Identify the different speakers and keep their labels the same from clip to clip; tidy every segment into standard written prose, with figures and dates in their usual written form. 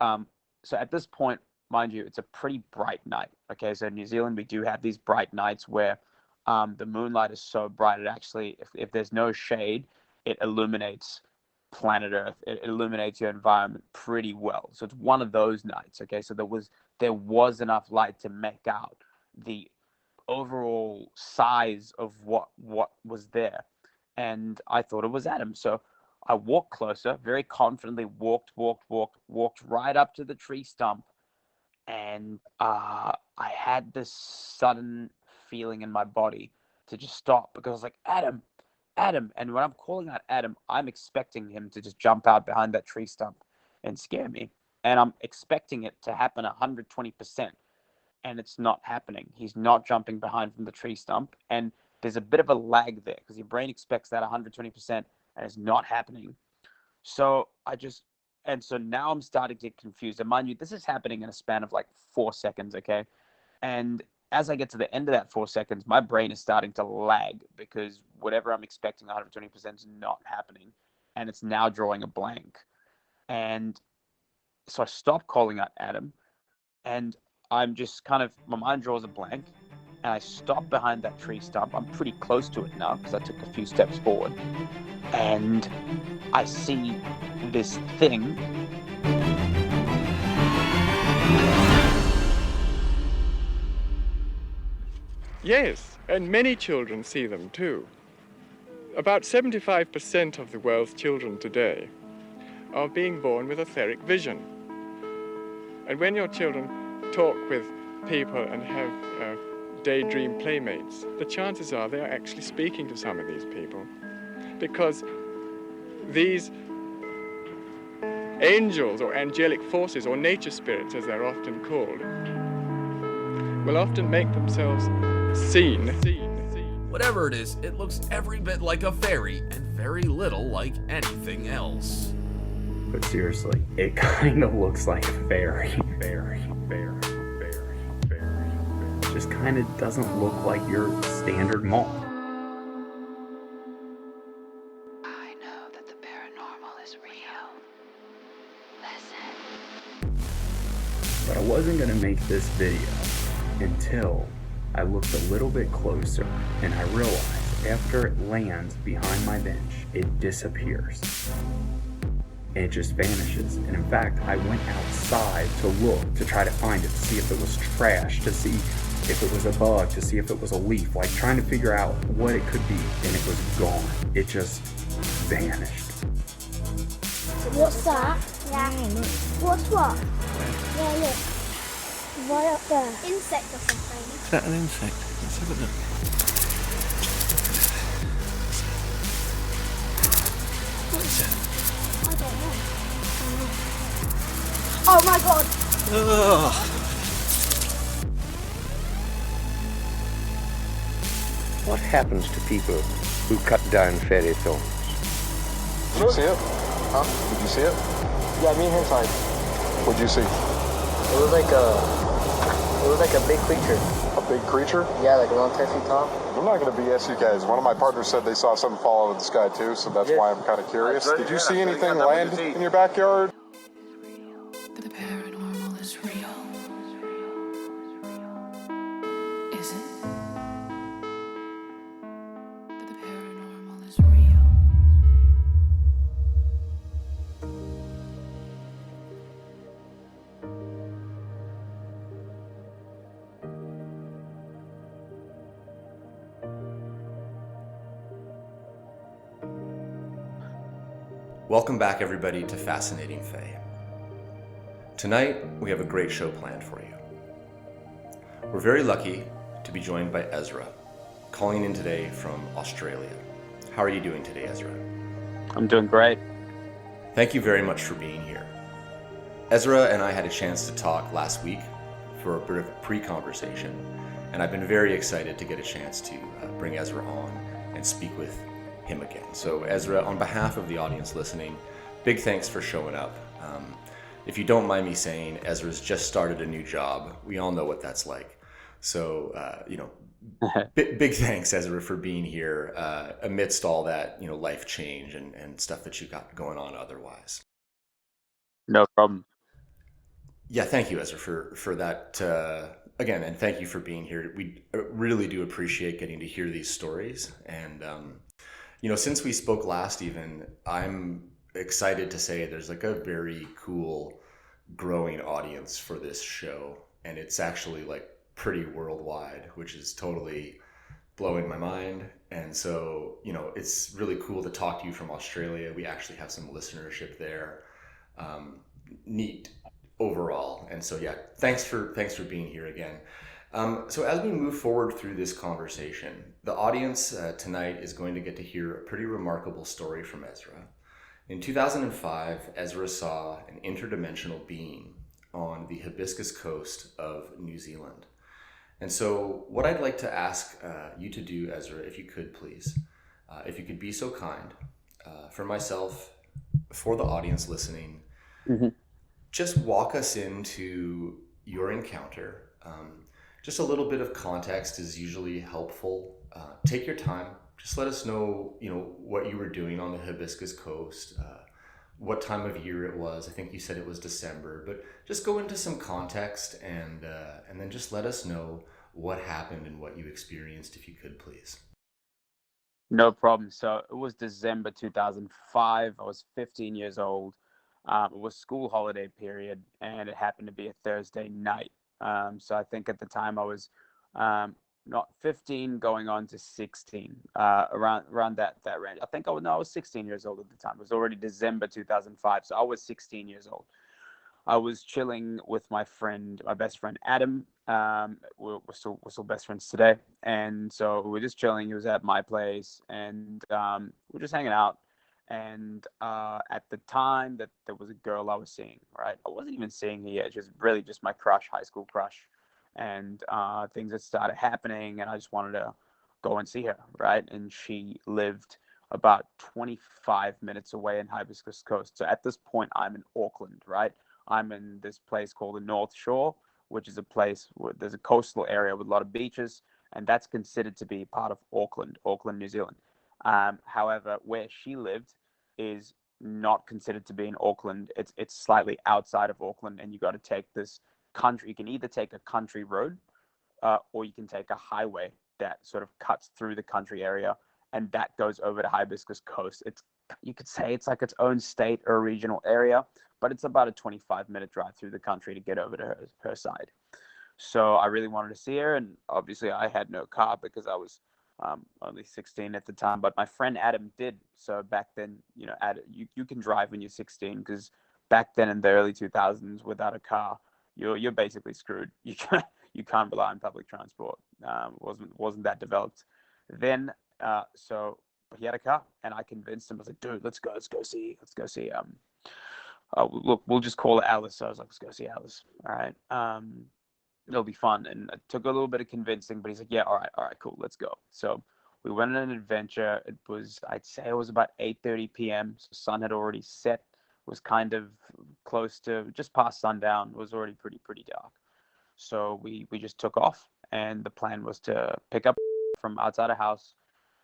Speaker 1: So at this point, mind you, it's a pretty bright night. Okay, so in New Zealand, we do have these bright nights where the moonlight is so bright it actually, if there's no shade, it illuminates planet Earth. It illuminates your environment pretty well. So it's one of those nights. Okay, so there was enough light to make out the overall size of what was there, and I thought it was Adam. So I walked closer, very confidently walked right up to the tree stump, and I had this sudden feeling in my body to just stop because I was like, Adam, Adam. And when I'm calling out Adam, I'm expecting him to just jump out behind that tree stump and scare me. And I'm expecting it to happen 120%. And it's not happening. He's not jumping behind from the tree stump. And there's a bit of a lag there because your brain expects that 120% and it's not happening. So and so now I'm starting to get confused. And mind you, this is happening in a span of like 4 seconds, okay? And as I get to the end of that 4 seconds, my brain is starting to lag because whatever I'm expecting 120% is not happening. And it's now drawing a blank. And so I stop calling out Adam, and I'm just kind of, my mind draws a blank, and I stop behind that tree stump. I'm pretty close to it now because I took a few steps forward, and I see this thing.
Speaker 2: Yes, and many children see them too. About 75% of the world's children today are being born with etheric vision. And when your children talk with people and have daydream playmates, the chances are they are actually speaking to some of these people, because these angels or angelic forces or nature spirits, as they're often called, will often make themselves seen.
Speaker 3: Whatever it is, it looks every bit like a fairy and very little like anything else.
Speaker 4: But seriously, it kind of looks like a fairy. It just kind of doesn't look like your standard moth.
Speaker 5: I know that the paranormal is real. Listen.
Speaker 4: But I wasn't going to make this video until I looked a little bit closer and I realized after it lands behind my bench, it disappears. And it just vanishes. And in fact, I went outside to look, to try to find it, to see if it was trash, to see if it was a bug, to see if it was a leaf, like trying to figure out what it could be, and it was gone. It just vanished.
Speaker 6: What's that? Yeah. What's what? Yeah, look. Right up there. Insect or something.
Speaker 7: Is that an insect? Let's have a look. What is it?
Speaker 6: I don't know. Oh my god!
Speaker 7: Ugh.
Speaker 8: What happens to people who cut down fairy thorns?
Speaker 9: Did you see it? Huh? Did you see it?
Speaker 10: Yeah, me and him saw it.
Speaker 9: What'd you see?
Speaker 10: It was like a big creature.
Speaker 9: A big creature?
Speaker 10: Yeah, like around 10 feet tall.
Speaker 9: I'm not going to BS you guys. One of my partners said they saw something fall out of the sky too, so that's why I'm kind of curious. Did you see anything land in your backyard?
Speaker 5: The paranormal is real. Is it? The paranormal is real.
Speaker 3: Welcome back, everybody, to Fascinating Fae. Tonight, we have a great show planned for you. We're very lucky to be joined by Ezra, calling in today from Australia. How are you doing today, Ezra?
Speaker 1: I'm doing great.
Speaker 3: Thank you very much for being here. Ezra and I had a chance to talk last week for a bit of a pre-conversation, and I've been very excited to get a chance to bring Ezra on and speak with him again. So Ezra, on behalf of the audience listening, big thanks for showing up. If you don't mind me saying, Ezra's just started a new job. We all know what that's like. So, big thanks, Ezra, for being here amidst all that, life change and stuff that you got going on otherwise.
Speaker 1: No problem.
Speaker 3: Yeah, thank you, Ezra, for that again, and thank you for being here. We really do appreciate getting to hear these stories, and since we spoke last, even I'm excited to say there's like a very cool growing audience for this show, and it's actually like pretty worldwide, which is totally blowing my mind. And so, it's really cool to talk to you from Australia. We actually have some listenership there. Neat overall. And so, yeah, thanks for being here again. So as we move forward through this conversation, the audience tonight is going to get to hear a pretty remarkable story from Ezra. In 2005, Ezra saw an interdimensional being on the Hibiscus coast of New Zealand. And so, what I'd like to ask you to do, Ezra, if you could please, if you could be so kind, for myself, for the audience listening, just walk us into your encounter. Just a little bit of context is usually helpful. Take your time. Just let us know, what you were doing on the Hibiscus coast, what time of year it was. I think you said it was December, but just go into some context and then just let us know what happened and what you experienced, if you could, please.
Speaker 1: No problem. So it was December 2005. I was 15 years old. It was school holiday period, and it happened to be a Thursday night. So I think at the time I was not 15, going on to 16, around that range. I think I was 16 years old at the time. It was already December 2005, so I was 16 years old. I was chilling with my best friend Adam. We're still best friends today, and so we were just chilling. He was at my place, and we were just hanging out. And at the time that there was a girl I was seeing, right? I wasn't even seeing her yet; just really just my crush, high school crush. And things had started happening, and I just wanted to go and see her, right? And she lived about 25 minutes away in Hibiscus Coast. So at this point, I'm in Auckland, right? I'm in this place called the North Shore, which is a place where there's a coastal area with a lot of beaches, and that's considered to be part of Auckland, New Zealand. However, where she lived is not considered to be in Auckland. It's slightly outside of Auckland, and you got to take this country. You can either take a country road, or you can take a highway that sort of cuts through the country area, and that goes over to Hibiscus Coast. You could say it's like its own state or regional area, but it's about a 25-minute drive through the country to get over to her side. So I really wanted to see her, and obviously I had no car because I was only 16 at the time. But my friend Adam did. So back then, you can drive when you're 16, because back then in the early 2000s, without a car, you're basically screwed. You can't rely on public transport. Wasn't that developed then. So he had a car, and I convinced him. I was like, dude, let's go see. Look, we'll just call it Alice. So I was like, let's go see Alice. All right. It'll be fun. And it took a little bit of convincing, but he's like, yeah, all right, cool, let's go. So we went on an adventure. I'd say it was about 8:30 p.m. So sun had already set. It was kind of close to just past sundown. It was already pretty dark. So we just took off, and the plan was to pick up from outside a house,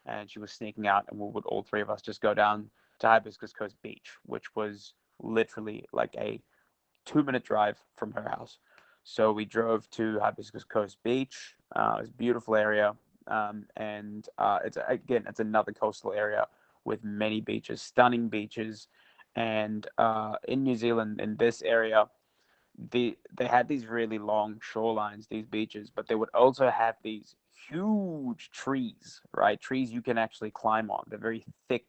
Speaker 1: and she was sneaking out, and we would all three of us just go down to Hibiscus Coast Beach, which was literally like a 2-minute drive from her house. So we drove to Hibiscus Coast Beach. It's a beautiful area, and it's another coastal area with many beaches, stunning beaches. And in New Zealand, in this area, they had these really long shorelines, these beaches, but they would also have these huge trees, right? Trees you can actually climb on. They're very thick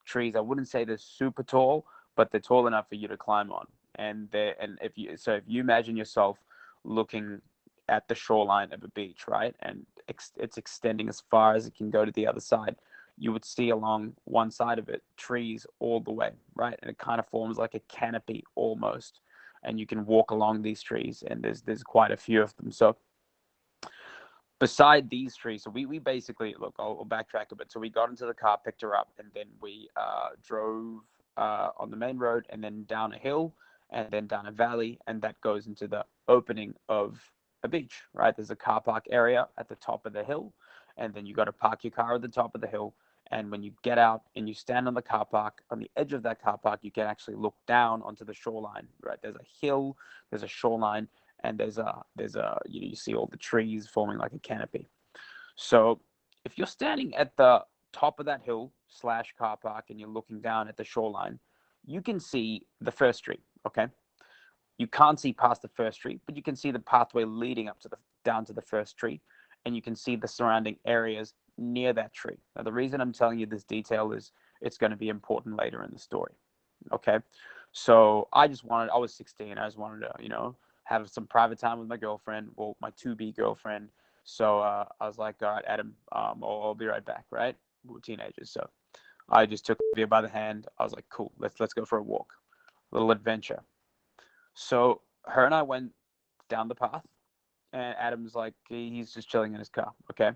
Speaker 1: trees. I wouldn't say they're super tall, but they're tall enough for you to climb on. And if you imagine yourself looking at the shoreline of a beach, right, and it's extending as far as it can go to the other side, you would see along one side of it trees all the way, right, and it kind of forms like a canopy almost, and you can walk along these trees, and there's quite a few of them. So beside these trees, so we basically, look, I'll backtrack a bit. So we got into the car, picked her up, and then we drove on the main road, and then down a hill, and then down a valley, and that goes into the opening of a beach, right? There's a car park area at the top of the hill, and then you got to park your car at the top of the hill, And when you get out and you stand on the car park, on the edge of that car park, you can actually look down onto the shoreline, right? There's a hill, there's a shoreline, and there's a you see all the trees forming like a canopy. So if you're standing at the top of that hill slash car park and you're looking down at the shoreline, you can see the first tree, okay? You can't see past the first tree, but you can see the pathway leading up to the down to the first tree, and you can see the surrounding areas near that tree. Now, the reason I'm telling you this detail is it's going to be important later in the story. Okay, so I was 16. I just wanted to, have some private time with my girlfriend, well, my to-be girlfriend. So I was like, all right, Adam, I'll be right back, right? We were teenagers, so I just took Olivia by the hand. I was like, cool, let's go for a walk, a little adventure. So her and I went down the path, and Adam's like, he's just chilling in his car, okay?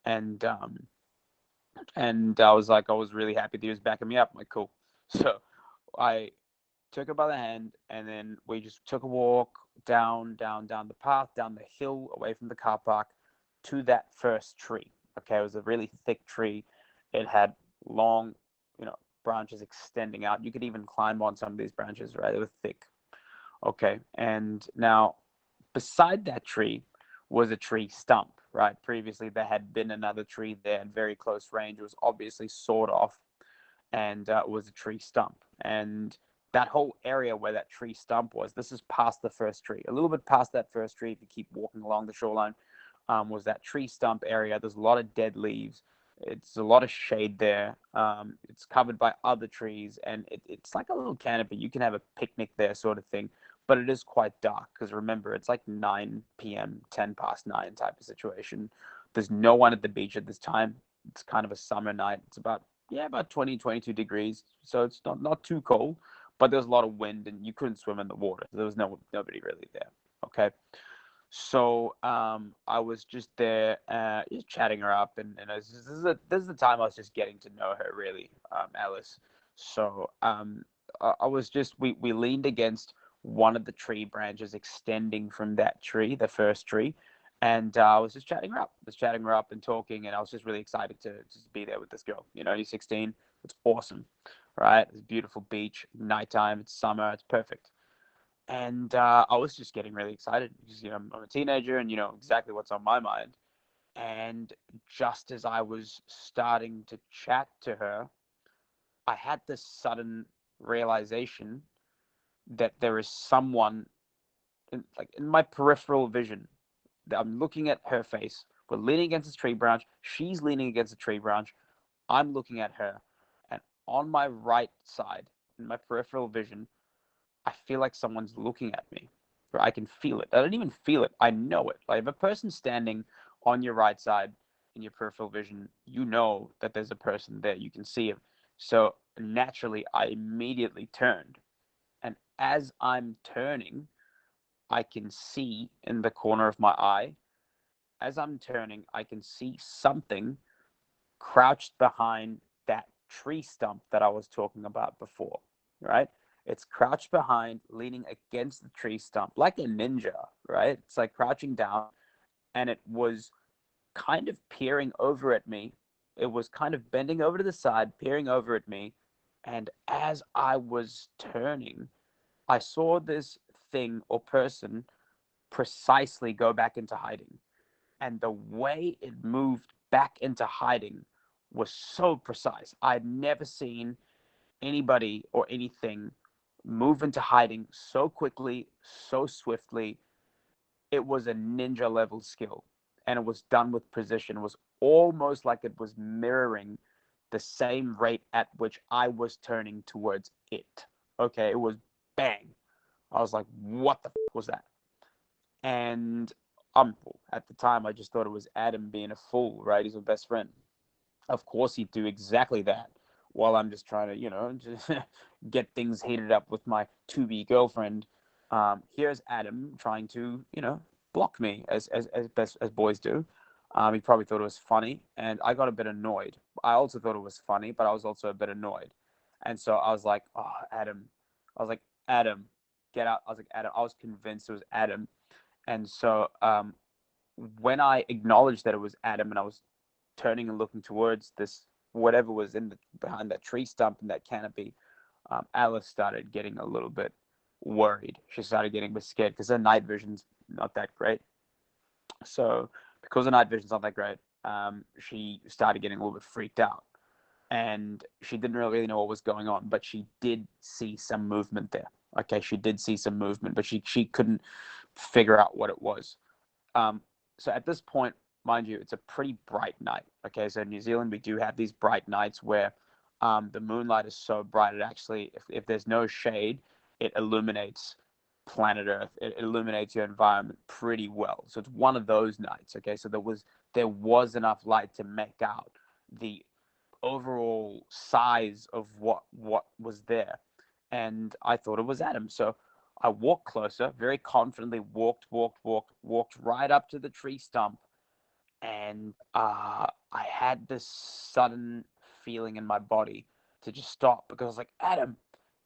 Speaker 1: And I was like, I was really happy that he was backing me up. I'm like, cool. So I took her by the hand, and then we just took a walk down the path, down the hill, away from the car park, to that first tree. Okay, it was a really thick tree. It had long, branches extending out. You could even climb on some of these branches, right? They were thick. Okay, and now beside that tree was a tree stump, right? Previously, there had been another tree there at very close range. It was obviously sawed off, and it was a tree stump. And that whole area where that tree stump was, this is past the first tree. A little bit past that first tree, if you keep walking along the shoreline, was that tree stump area. There's a lot of dead leaves. It's a lot of shade there. It's covered by other trees, and it's like a little canopy. You can have a picnic there, sort of thing. But it is quite dark because remember, it's like 9 p.m., 10 past 9 type of situation. There's no one at the beach at this time. It's kind of a summer night. It's about 20, 22 degrees. So it's not too cold, but there's a lot of wind and you couldn't swim in the water. There was nobody really there. Okay. So I was just there, just chatting her up, and this is the time I was just getting to know her really, Alice. So I was just we leaned against one of the tree branches extending from that tree, the first tree, and I was just chatting her up and talking, and I was just really excited to just be there with this girl. You're 16, it's awesome, right? It's a beautiful beach, nighttime, it's summer, it's perfect. And I was just getting really excited because, I'm a teenager and, exactly what's on my mind. And just as I was starting to chat to her, I had this sudden realization that there is someone in my peripheral vision that I'm looking at her face. We're leaning against a tree branch. She's leaning against a tree branch. I'm looking at her. And on my right side, in my peripheral vision, I feel like someone's looking at me. I can feel it. I don't even feel it. I know it. Like if a person's standing on your right side in your peripheral vision, you know that there's a person there. You can see him. So naturally, I immediately turned. And as I'm turning, I can see in the corner of my eye, as I'm turning, I can see something crouched behind that tree stump that I was talking about before, right? It's crouched behind, leaning against the tree stump, like a ninja, right? It's like crouching down, and it was kind of peering over at me. It was kind of bending over to the side, peering over at me. And as I was turning, I saw this thing or person precisely go back into hiding. And the way it moved back into hiding was so precise. I'd never seen anybody or anything move into hiding so quickly, so swiftly. It was a ninja level skill, and it was done with precision. It was almost like it was mirroring the same rate at which I was turning towards it. Okay, it was bang. I was like, what the was that? And at the time, I just thought it was Adam being a fool, right? He's my best friend. Of course, he'd do exactly that while I'm just trying to, just get things heated up with my to-be girlfriend. Here's Adam trying to, block me as boys do. He probably thought it was funny, and I got a bit annoyed. I also thought it was funny, but I was also a bit annoyed. And so I was like, oh, Adam. I was like, Adam, get out. I was like, Adam. I was convinced it was Adam. And so when I acknowledged that it was Adam and I was turning and looking towards this whatever was behind that tree stump and that canopy, Alice started getting a little bit worried. She started getting a bit scared because her night vision's not that great. So because her night vision's not that great, she started getting a little bit freaked out. And she didn't really know what was going on, but she did see some movement there. Okay, she did see some movement, but she couldn't figure out what it was. So at this point, mind you, it's a pretty bright night. Okay, so in New Zealand, we do have these bright nights where the moonlight is so bright, it actually, if there's no shade, it illuminates planet Earth. It illuminates your environment pretty well. So it's one of those nights. Okay, so there was enough light to make out the overall size of what was there, and I thought it was Adam. So I walked closer, very confidently walked right up to the tree stump, and I had this sudden feeling in my body to just stop, because I was like, Adam,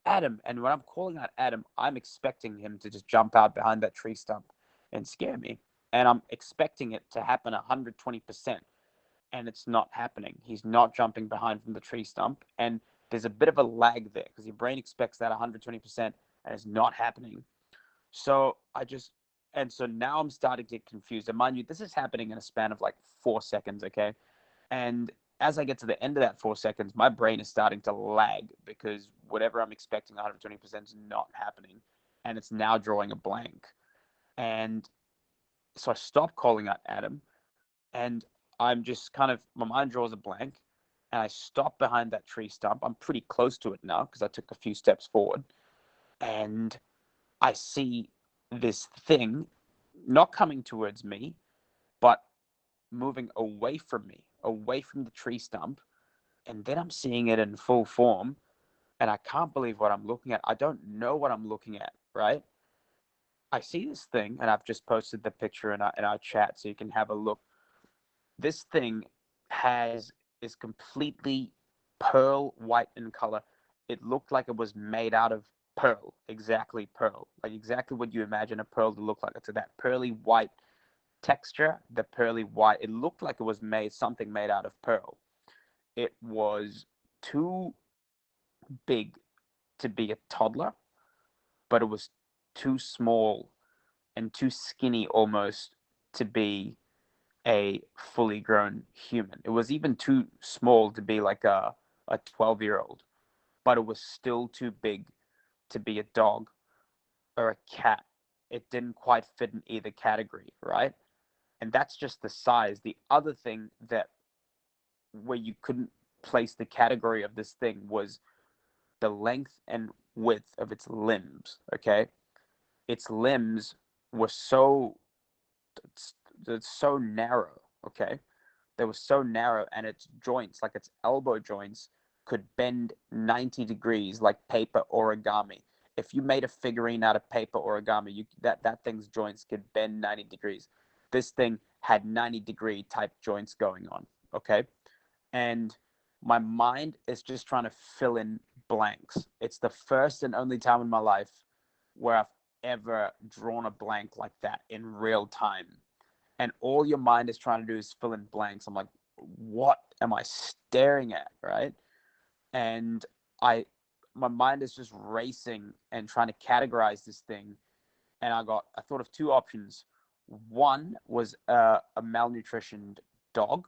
Speaker 1: Adam. And when I'm calling out Adam, I'm expecting him to just jump out behind that tree stump and scare me. And I'm expecting it to happen 120%. And it's not happening. He's not jumping behind from the tree stump. And there's a bit of a lag there because your brain expects that 120% and it's not happening. So so now I'm starting to get confused. And mind you, this is happening in a span of like 4 seconds, okay? And as I get to the end of that 4 seconds, my brain is starting to lag because whatever I'm expecting 120% is not happening. And it's now drawing a blank. And so I stop calling out Adam, and I'm just my mind draws a blank, and I stop behind that tree stump. I'm pretty close to it now because I took a few steps forward, and I see this thing not coming towards me, but moving away from me, away from the tree stump. And then I'm seeing it in full form, and I can't believe what I'm looking at. I don't know what I'm looking at, right? I see this thing, and I've just posted the picture in our chat so you can have a look. This thing is completely pearl white in color. It looked like it was made out of pearl, exactly pearl, like exactly what you imagine a pearl to look like. It's that pearly white texture, the pearly white. It looked like it was something made out of pearl. It was too big to be a toddler, but it was too small and too skinny almost to be a fully grown human. It was even too small to be like a 12-year-old, but it was still too big to be a dog or a cat. It didn't quite fit in either category, right? And that's just the size. The other thing that where you couldn't place the category of this thing was the length and width of its limbs, okay? Its limbs were so narrow, okay? They were so narrow, and its joints, like its elbow joints, could bend 90 degrees like paper origami. If you made a figurine out of paper origami, that thing's joints could bend 90 degrees. This thing had 90-degree type joints going on, okay? And my mind is just trying to fill in blanks. It's the first and only time in my life where I've ever drawn a blank like that in real time. And all your mind is trying to do is fill in blanks. I'm like, what am I staring at, right? And my mind is just racing and trying to categorize this thing. And I thought of two options. One was a malnutritioned dog.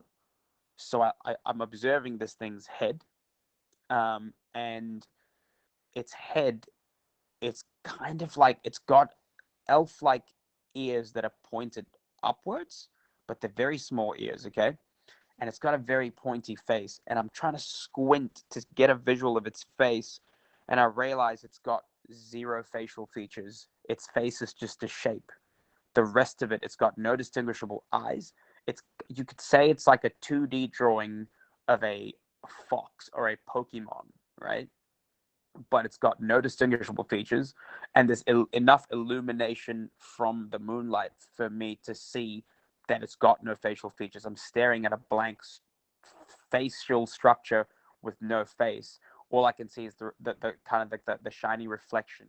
Speaker 1: So I'm observing this thing's head, and its head, it's kind of like it's got elf-like ears that are pointed upwards, but they're very small ears, okay? And it's got a very pointy face, and I'm trying to squint to get a visual of its face, and I realize it's got zero facial features. Its face is just a shape. The rest of it's got no distinguishable eyes. You could say it's like a 2D drawing of a fox or a Pokemon, right? But it's got no distinguishable features, and there's enough illumination from the moonlight for me to see that it's got no facial features. I'm staring at a blank facial structure with no face. All I can see is the kind of like the shiny reflection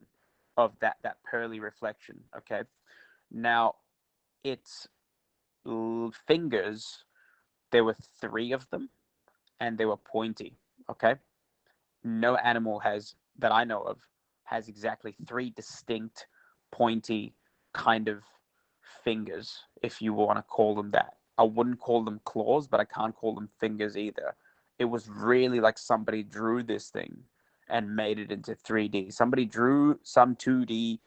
Speaker 1: of that pearly reflection. Okay, now its fingers, there were 3 of them, and they were pointy. Okay, no animal that I know of has exactly 3 distinct pointy kind of fingers, if you want to call them that. I wouldn't call them claws, but I can't call them fingers either. It was really like somebody drew this thing and made it into 3D. Somebody drew some 2D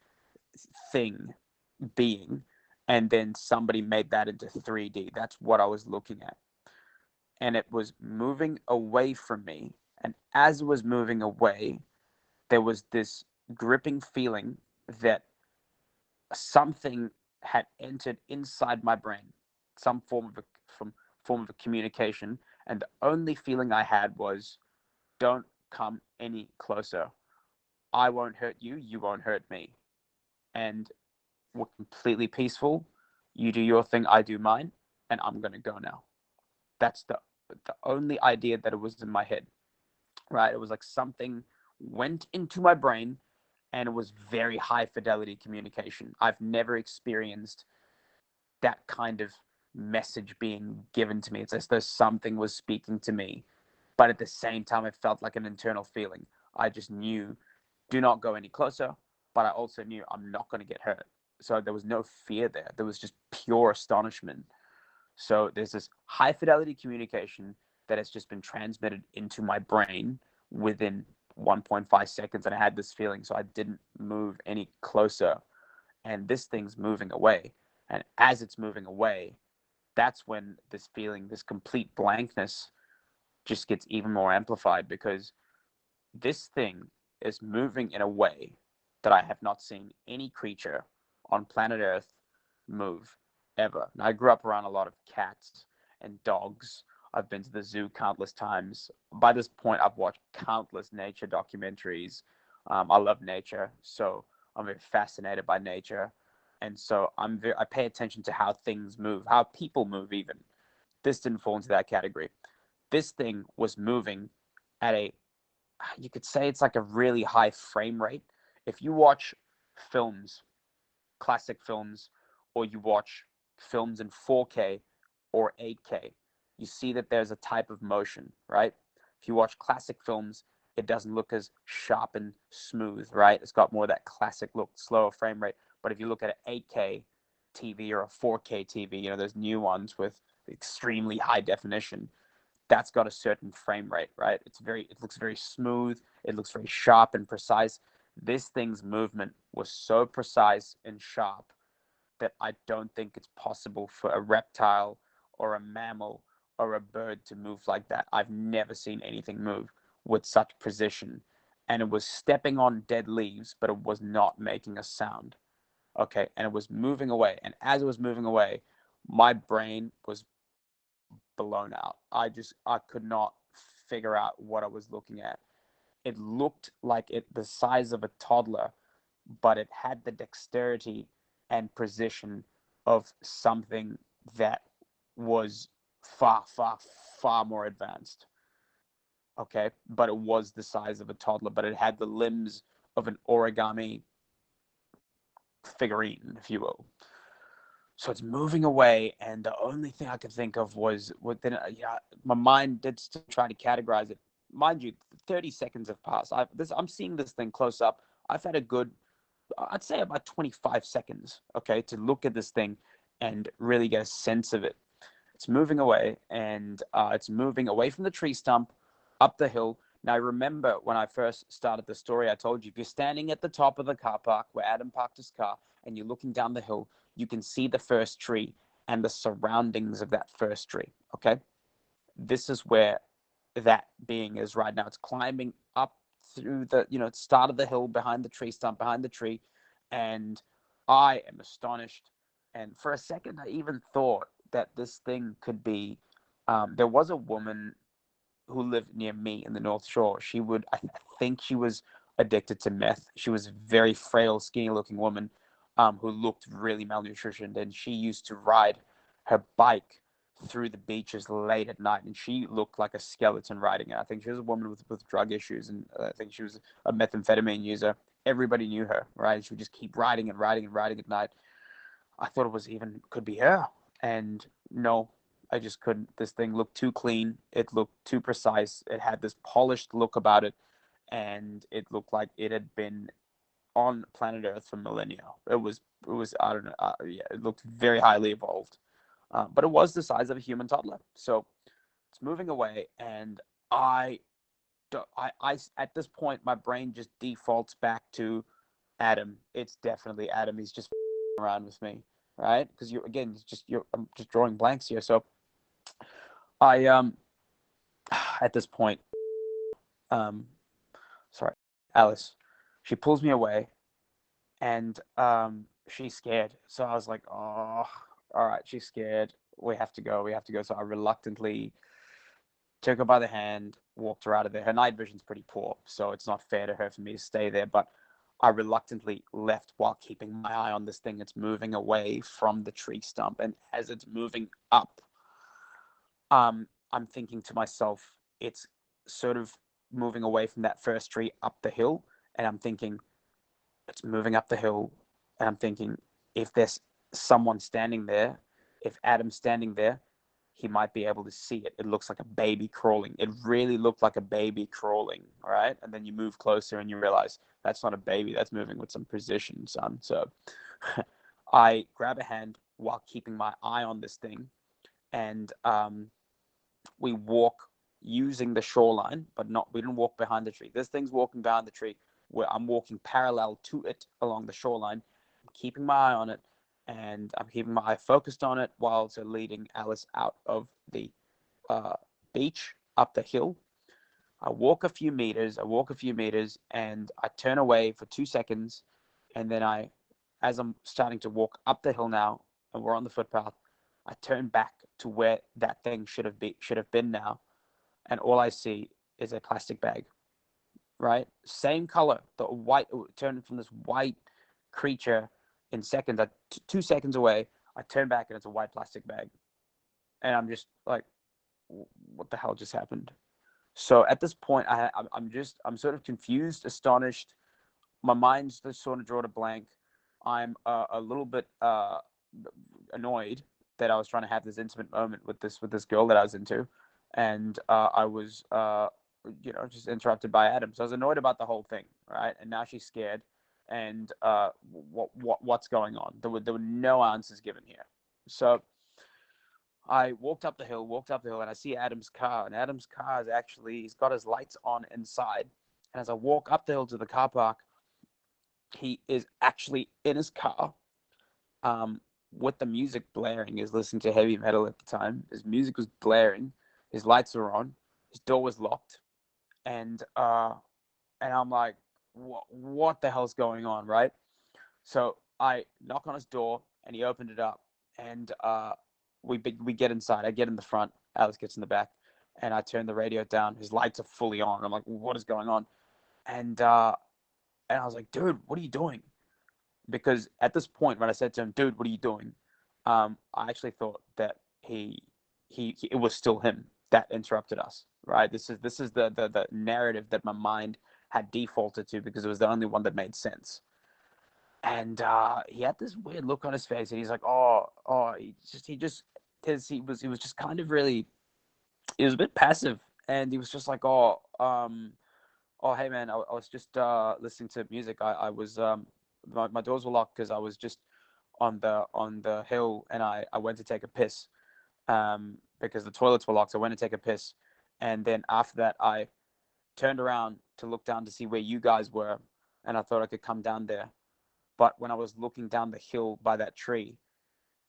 Speaker 1: thing, being, and then somebody made that into 3D. That's what I was looking at. And it was moving away from me. And as it was moving away, there was this gripping feeling that something had entered inside my brain, some form of a communication. And the only feeling I had was, don't come any closer. I won't hurt you. You won't hurt me. And we're completely peaceful. You do your thing, I do mine, and I'm going to go now. That's the only idea that it was in my head, right? It was like something went into my brain, and it was very high fidelity communication. I've never experienced that kind of message being given to me. It's as though something was speaking to me, but at the same time, it felt like an internal feeling. I just knew, do not go any closer, but I also knew I'm not going to get hurt. So there was no fear there. There was just pure astonishment. So there's this high fidelity communication that has just been transmitted into my brain within 1.5 seconds. And I had this feeling, so I didn't move any closer. And this thing's moving away. And as it's moving away, that's when this feeling, this complete blankness, just gets even more amplified, because this thing is moving in a way that I have not seen any creature on planet Earth move ever. And I grew up around a lot of cats and dogs. I've been to the zoo countless times. By this point, I've watched countless nature documentaries. I love nature, so I'm very fascinated by nature. And so I pay attention to how things move, how people move even. This didn't fall into that category. This thing was moving at you could say it's like a really high frame rate. If you watch films, classic films, or you watch films in 4K or 8K, you see that there's a type of motion, right? If you watch classic films, it doesn't look as sharp and smooth, right? It's got more of that classic look, slower frame rate. But if you look at an 8K TV or a 4K TV, those new ones with extremely high definition, that's got a certain frame rate, right? It looks very smooth. It looks very sharp and precise. This thing's movement was so precise and sharp that I don't think it's possible for a reptile or a mammal or a bird to move like that. I've never seen anything move with such precision. And it was stepping on dead leaves, but it was not making a sound. Okay, and it was moving away. And as it was moving away, my brain was blown out. I could not figure out what I was looking at. It looked like the size of a toddler, but it had the dexterity and precision of something that was far, far, far more advanced. Okay, but it was the size of a toddler, but it had the limbs of an origami figurine, if you will. So it's moving away, and the only thing I could think of was within. My mind did still try to categorize it. Mind you, 30 seconds have passed. I'm seeing this thing close up. I've had a good, I'd say about 25 seconds, okay, to look at this thing and really get a sense of it. It's moving away, and it's moving away from the tree stump, up the hill. Now, remember when I first started the story, I told you, if you're standing at the top of the car park where Adam parked his car and you're looking down the hill, you can see the first tree and the surroundings of that first tree, okay? This is where that being is right now. It's climbing up through the, start of the hill behind the tree stump, behind the tree, and I am astonished. And for a second, I even thought that this thing could be, there was a woman who lived near me in the North Shore. I think she was addicted to meth. She was a very frail, skinny looking woman who looked really malnutritioned, and she used to ride her bike through the beaches late at night, and she looked like a skeleton riding it. I think she was a woman with drug issues, and I think she was a methamphetamine user. Everybody knew her, right? She would just keep riding and riding and riding at night. I thought could be her, and no, I just couldn't. This thing looked too clean. It looked too precise. It had this polished look about it, and it looked like it had been on planet Earth for millennia. It was I don't know. Yeah, it looked very highly evolved, but it was the size of a human toddler. So it's moving away, and I, at this point, my brain just defaults back to Adam. It's definitely Adam. He's just around with me, right? Because I'm just drawing blanks here. So I at this point, sorry, Alice, she pulls me away, and she's scared. So I was like, oh, all right, she's scared. We have to go. We have to go. So I reluctantly took her by the hand, walked her out of there. Her night vision's pretty poor, so it's not fair to her for me to stay there. But I reluctantly left while keeping my eye on this thing. It's moving away from the tree stump, and as it's moving up, I'm thinking to myself, it's sort of moving away from that first tree up the hill, and I'm thinking, it's moving up the hill, and I'm thinking, if there's someone standing there, if Adam's standing there, he might be able to see it. It looks like a baby crawling. It really looked like a baby crawling, right? And then you move closer and you realize that's not a baby. That's moving with some precision, son. So I grab a hand while keeping my eye on this thing, and we walk using the shoreline, but we didn't walk behind the tree. This thing's walking behind the tree, where I'm walking parallel to it along the shoreline, keeping my eye on it, and I'm keeping my eye focused on it while also leading Alice out of the beach up the hill. I walk a few meters, and I turn away for 2 seconds, and then as I'm starting to walk up the hill now, and we're on the footpath, I turn back to where that thing should have been now, and all I see is a plastic bag. Right, same color, the white, turned from this white creature in seconds. 2 seconds away, I turn back and it's a white plastic bag, and I'm just like, what the hell just happened? So at this point, I'm sort of confused, astonished. My mind's just sort of drawn a blank. I'm a little bit annoyed that I was trying to have this intimate moment with this girl that I was into, and I was just interrupted by Adam. So I was annoyed about the whole thing, right? And now she's scared, and what's going on? There were no answers given here. So I walked up the hill, and I see Adam's car, and Adam's car he's got his lights on inside. And as I walk up the hill to the car park, he is actually in his car, with the music blaring. He's listening to heavy metal at the time. His music was blaring. His lights were on. His door was locked. And I'm like, what the hell's going on, right? So I knock on his door, and he opened it up, and we get inside. I get in the front, Alex gets in the back, and I turn the radio down. His lights are fully on. I'm like, what is going on? And I was like, dude, what are you doing? Because at this point, when I said to him, dude, what are you doing? I actually thought that it was still him that interrupted us, right? This is the narrative that my mind had defaulted to, because it was the only one that made sense. And he had this weird look on his face, and he's like, he was just kind of really, he was a bit passive, and he was just like, hey man, I was just listening to music. I was my doors were locked because I was just on the hill, and I went to take a piss, because the toilets were locked. So I went to take a piss, and then after that I turned around to look down to see where you guys were, and I thought I could come down there. But when I was looking down the hill by that tree,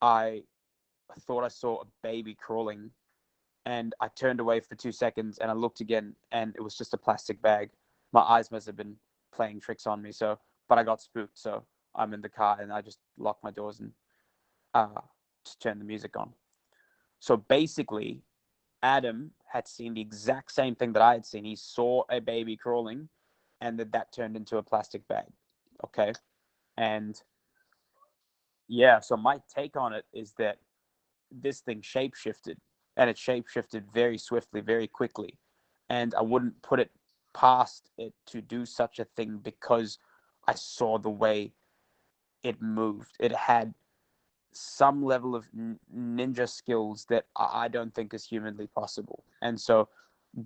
Speaker 1: I thought I saw a baby crawling, and I turned away for 2 seconds, and I looked again, and it was just a plastic bag. My eyes must have been playing tricks on me. But I got spooked, so I'm in the car, and I just locked my doors and just turned the music on. So basically, Adam had seen the exact same thing that I had seen. He saw a baby crawling, and that turned into a plastic bag. Okay. And yeah, so my take on it is that this thing shapeshifted, and it shapeshifted very swiftly, very quickly. And I wouldn't put it past it to do such a thing, because I saw the way it moved. It had some level of ninja skills that I don't think is humanly possible. And so,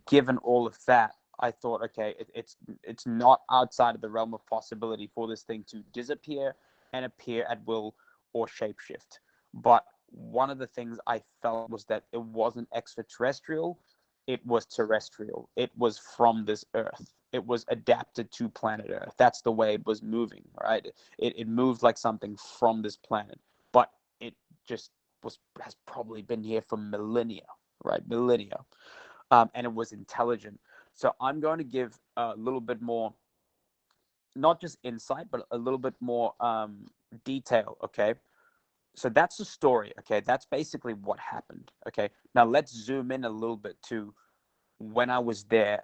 Speaker 1: given all of that, I thought, okay, it's not outside of the realm of possibility for this thing to disappear and appear at will or shapeshift. But one of the things I felt was that it wasn't extraterrestrial, it was terrestrial. It was from this Earth. It was adapted to planet Earth. That's the way it was moving, right? It moved like something from this planet, but it just has probably been here for millennia, right? Millennia. And it was intelligent. So I'm going to give a little bit more, not just insight, but a little bit more detail, okay? So that's the story, okay? That's basically what happened, okay? Now let's zoom in a little bit to when I was there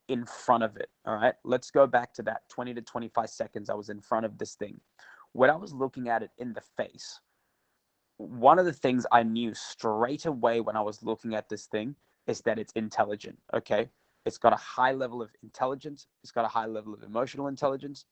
Speaker 1: in front of it, all right? Let's go back to that 20 to 25 seconds I was in front of this thing. When I was looking at it in the face, one of the things I knew straight away when I was looking at this thing is that it's intelligent, okay? It's got a high level of intelligence. It's got a high level of emotional intelligence.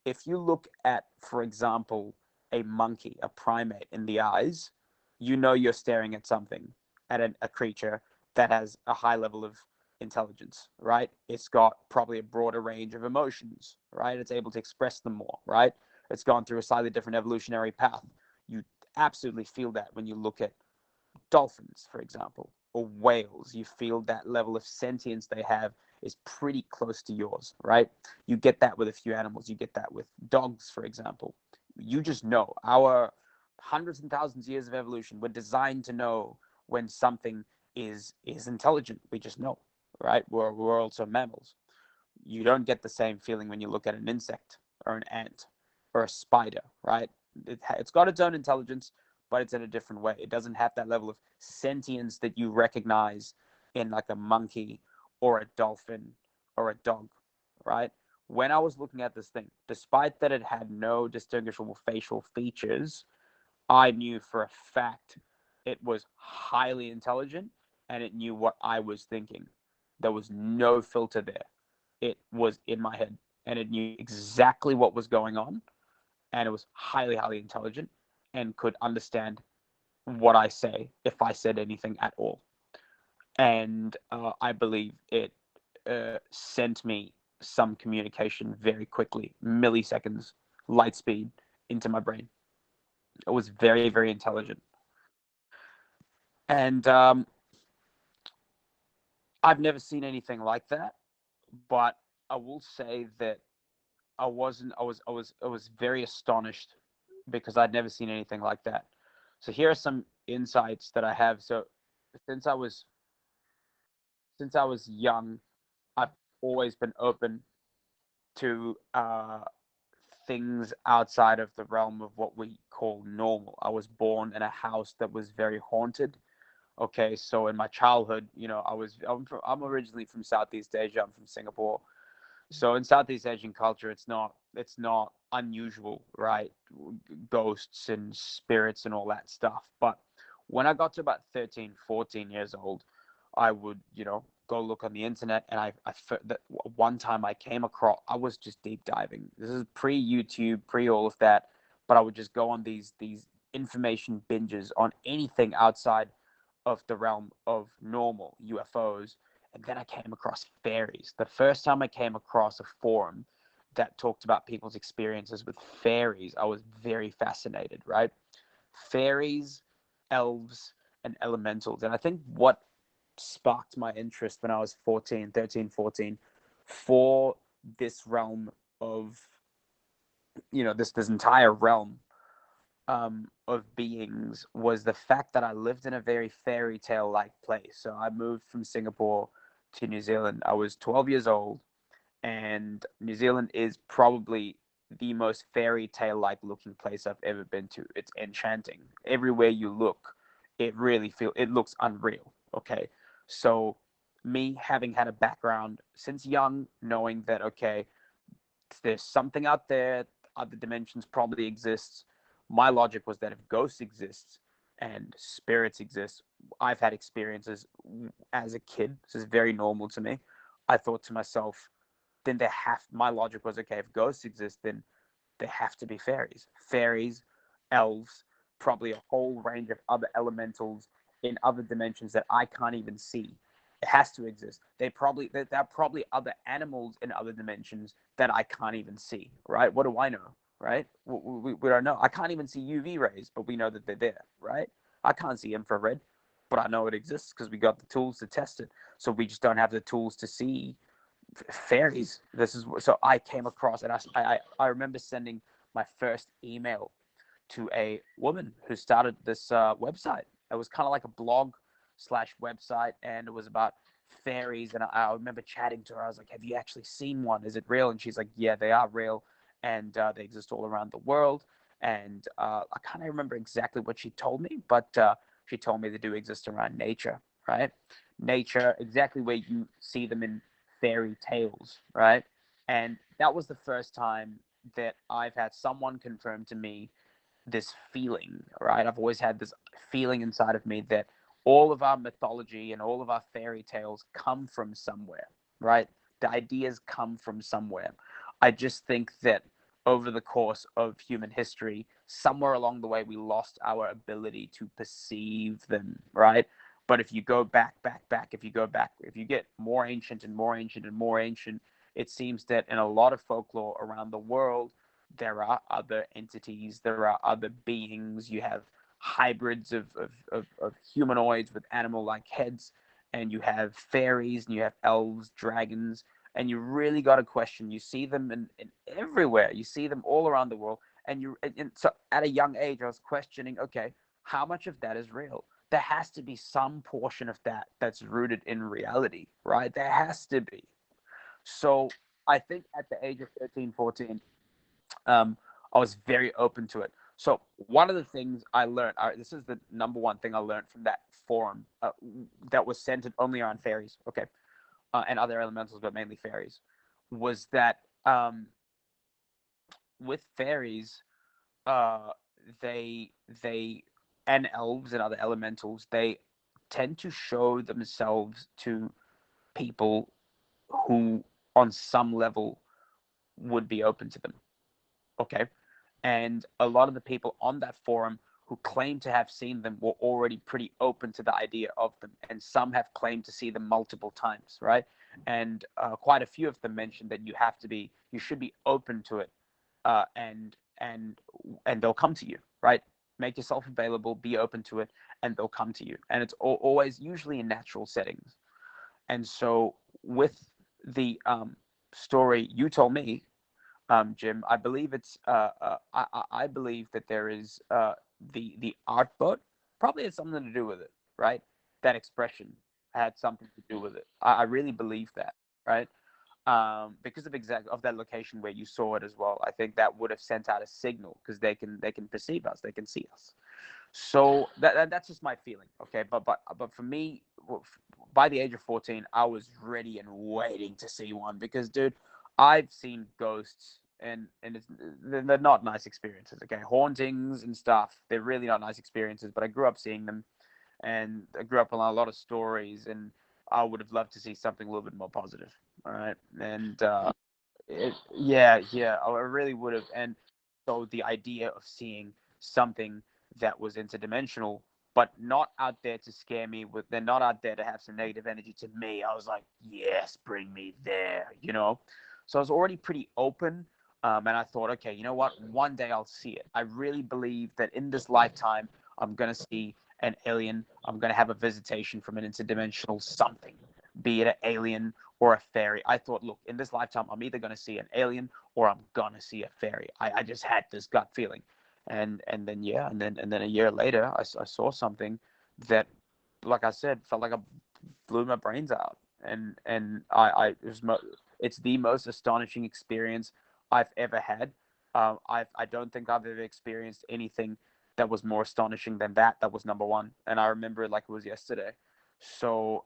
Speaker 1: If you look at, for example, a monkey, a primate in the eyes, you know you're staring at something, at a creature that has a high level of intelligence, right? It's got probably a broader range of emotions, right? It's able to express them more, right? It's gone through a slightly different evolutionary path. You absolutely feel that when you look at dolphins, for example, or whales. You feel that level of sentience they have is pretty close to yours, right? You get that with a few animals. You get that with dogs, for example. You just know. Our hundreds and thousands of years of evolution, we're designed to know when something is intelligent. We just know, right? We're also mammals. You don't get the same feeling when you look at an insect or an ant or a spider, right? It's got its own intelligence, but it's in a different way. It doesn't have that level of sentience that you recognize in like a monkey or a dolphin or a dog, right? When I was looking at this thing, despite that it had no distinguishable facial features, I knew for a fact it was highly intelligent and it knew what I was thinking. There was no filter there. It was in my head and it knew exactly what was going on, and it was highly, highly intelligent and could understand what I say if I said anything at all. And I believe it sent me some communication very quickly, milliseconds, light speed into my brain. It was very, very intelligent. And I've never seen anything like that, but I will say that I was very astonished because I'd never seen anything like that. So here are some insights that I have. So since I was since I was young, I've always been open to things outside of the realm of what we call normal. I was born in a house that was very haunted. Okay, so in my childhood, I'm originally from Southeast Asia. I'm from Singapore. So in Southeast Asian culture, it's not unusual, right? Ghosts and spirits and all that stuff. But when I got to about 13, 14 years old, I would, go look on the internet, and that one time I came across, I was just deep diving. This is pre-YouTube, pre all of that, but I would just go on these information binges on anything outside of the realm of normal UFOs. And then I came across fairies. The first time I came across a forum that talked about people's experiences with fairies, I was very fascinated, right? Fairies, elves, and elementals. And I think what sparked my interest when I was 13, 14, for this realm of, this entire realm of beings was the fact that I lived in a very fairy tale like place. So I moved from Singapore to New Zealand. I was 12 years old, and New Zealand is probably the most fairy tale like looking place I've ever been to. It's enchanting. Everywhere you look, it looks unreal. Okay. So me having had a background since young, knowing that, okay, there's something out there, other dimensions probably exist. My logic was that if ghosts exist and spirits exist, I've had experiences as a kid. This is very normal to me. I thought to myself, then my logic was, okay, if ghosts exist, then there have to be fairies, elves, probably a whole range of other elementals in other dimensions that I can't even see. It has to exist. There are probably other animals in other dimensions that I can't even see, right? What do I know, right? We don't know. I can't even see UV rays, but we know that they're there, right? I can't see infrared, but I know it exists because we got the tools to test it. So we just don't have the tools to see fairies. So I came across, and I remember sending my first email to a woman who started this website. It was kind of like a blog slash website, and it was about fairies. And I remember chatting to her. I was like, "Have you actually seen one? Is it real?" And she's like, "Yeah, they are real, and they exist all around the world." And I can't remember exactly what she told me, but she told me they do exist around nature, right? Nature, exactly where you see them in fairy tales, right? And that was the first time that I've had someone confirm to me this feeling, right? I've always had this feeling inside of me that all of our mythology and all of our fairy tales come from somewhere, right? The ideas come from somewhere. I just think that over the course of human history, somewhere along the way, we lost our ability to perceive them, right? But if you go back, if you get more ancient and more ancient and more ancient, it seems that in a lot of folklore around the world, there are other entities, there are other beings. You have hybrids of humanoids with animal-like heads, and you have fairies, and you have elves, dragons, and you really got to question. You see them in everywhere. You see them all around the world, and so at a young age, I was questioning, okay, how much of that is real? There has to be some portion of that that's rooted in reality, right? There has to be. So I think at the age of 13, 14, I was very open to it. So one of the things I learned, this is the number one thing I learned from that forum that was centered only around fairies, okay, and other elementals, but mainly fairies, was that with fairies, uh, they and elves and other elementals, they tend to show themselves to people who, on some level, would be open to them. Okay. And a lot of the people on that forum who claim to have seen them were already pretty open to the idea of them. And some have claimed to see them multiple times, right? And quite a few of them mentioned that you should be open to it, uh, and and and they'll come to you, right? Make yourself available, be open to it, and they'll come to you. And it's always usually in natural settings. And so with the story you told me, Jim, I believe I believe that there is the art boat probably had something to do with it, right? That expression had something to do with it. I really believe that, right? Because of that location where you saw it as well. I think that would have sent out a signal because they can perceive us, they can see us. So that's just my feeling, okay. But for me, by the age of 14, I was ready and waiting to see one because, dude, I've seen ghosts and they're not nice experiences, okay. Hauntings and stuff, they're really not nice experiences. But I grew up seeing them, and I grew up on a lot of stories, and I would have loved to see something a little bit more positive. All right, and yeah, I really would have. And so the idea of seeing something that was interdimensional, but not out there to scare me, they're not out there to have some negative energy to me. I was like, yes, bring me there. So I was already pretty open, and I thought, okay, you know what? One day I'll see it. I really believe that in this lifetime, I'm gonna see an alien. I'm gonna have a visitation from an interdimensional something, be it an alien or a fairy. I thought, look, in this lifetime, I'm either gonna see an alien or I'm gonna see a fairy. I just had this gut feeling, and then a year later, I saw something that, like I said, felt like I blew my brains out, and it's the most astonishing experience I've ever had. I don't think I've ever experienced anything that was more astonishing than that. That was number one, and I remember it like it was yesterday. So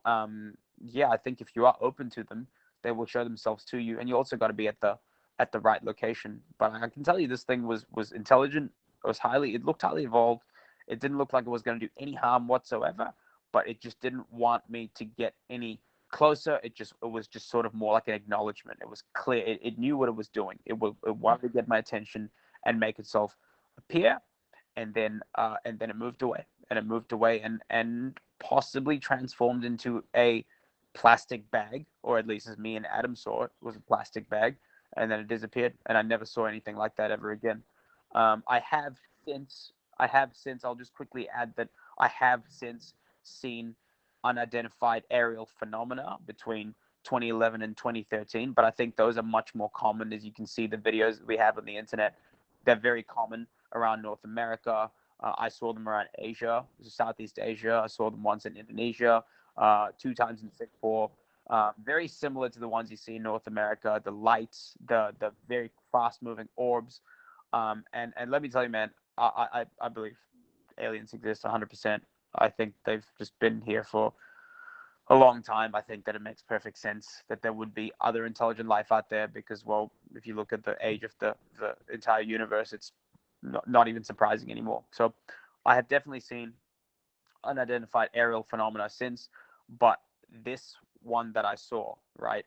Speaker 1: yeah, I think if you are open to them, they will show themselves to you, and you also got to be at the right location. But I can tell you, this thing was intelligent. It looked highly evolved. It didn't look like it was going to do any harm whatsoever, but it just didn't want me to get any closer. It was just sort of more like an acknowledgement. It was clear. It knew what it was doing. It wanted to get my attention and make itself appear. and then it moved away, and possibly transformed into a plastic bag, or at least as me and Adam saw it, was a plastic bag, and then it disappeared, and I never saw anything like that ever again. I have since, I'll just quickly add that I have since seen unidentified aerial phenomena between 2011 and 2013, but I think those are much more common. As you can see, the videos that we have on the internet, they're very common around North America. I saw them around Asia, Southeast Asia. I saw them once in Indonesia, 2 times in Singapore. Very similar to the ones you see in North America. The lights, the very fast moving orbs, and let me tell you, man, I believe aliens exist 100%. I think they've just been here for a long time. I think that it makes perfect sense that there would be other intelligent life out there because, well, if you look at the age of the entire universe, it's not even surprising anymore. So I have definitely seen unidentified aerial phenomena since, but this one that I saw, right,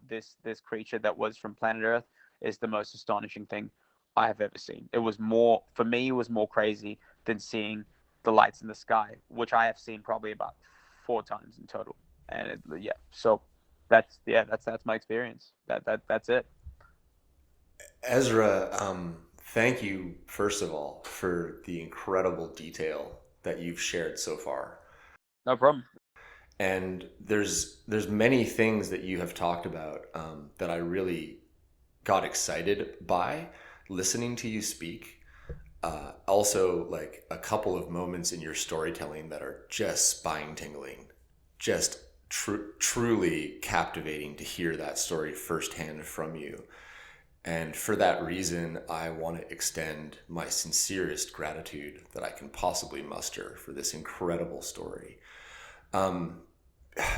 Speaker 1: this creature that was from planet Earth is the most astonishing thing I have ever seen. It was more, for me, it was more crazy than seeing the lights in the sky, which I have seen probably about 4 times in total. And so that's my experience. That's it.
Speaker 3: Ezra, thank you, first of all, for the incredible detail that you've shared so far.
Speaker 1: No problem.
Speaker 3: And there's many things that you have talked about that I really got excited by listening to you speak. Also, like a couple of moments in your storytelling that are just spine tingling, just truly captivating to hear that story firsthand from you. And for that reason, I want to extend my sincerest gratitude that I can possibly muster for this incredible story.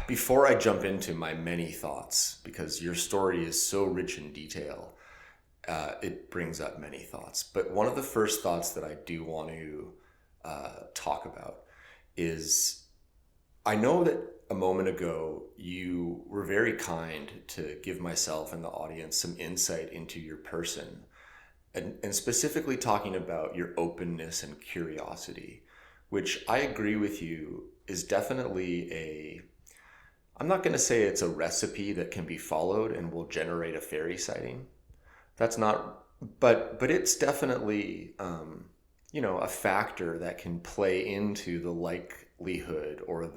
Speaker 3: Before I jump into my many thoughts, because your story is so rich in detail, it brings up many thoughts. But one of the first thoughts that I do want to talk about is, I know that a moment ago you were very kind to give myself and the audience some insight into your person, and specifically talking about your openness and curiosity, which I agree with you is definitely I'm not going to say it's a recipe that can be followed and will generate a fairy sighting. That's not, but it's definitely, a factor that can play into the likelihood or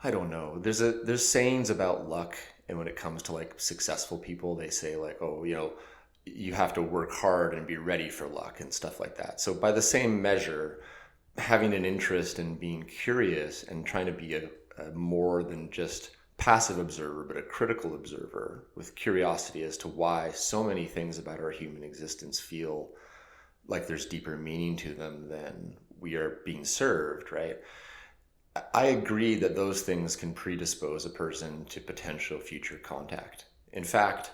Speaker 3: I don't know. There's sayings about luck, and when it comes to like successful people, they say like, oh, you have to work hard and be ready for luck and stuff like that. So by the same measure, having an interest in being curious and trying to be a more than just passive observer, but a critical observer with curiosity as to why so many things about our human existence feel like there's deeper meaning to them than we are being served, right? I agree that those things can predispose a person to potential future contact. In fact,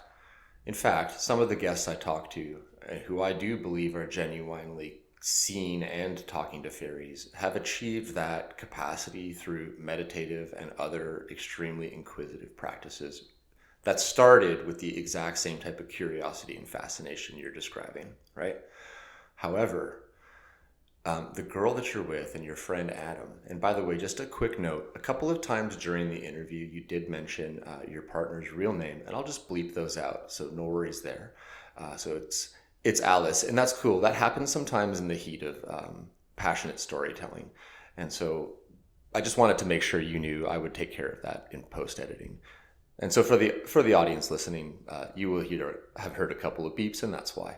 Speaker 3: some of the guests I talk to, who I do believe are genuinely seeing and talking to fairies, have achieved that capacity through meditative and other extremely inquisitive practices that started with the exact same type of curiosity and fascination you're describing, right? However, the girl that you're with and your friend Adam, and by the way, just a quick note, a couple of times during the interview you did mention your partner's real name, and I'll just bleep those out, so no worries there. So it's Alice, and that's cool. That happens sometimes in the heat of passionate storytelling. And so I just wanted to make sure you knew I would take care of that in post-editing. And so for the audience listening, you will have heard a couple of beeps, and that's why.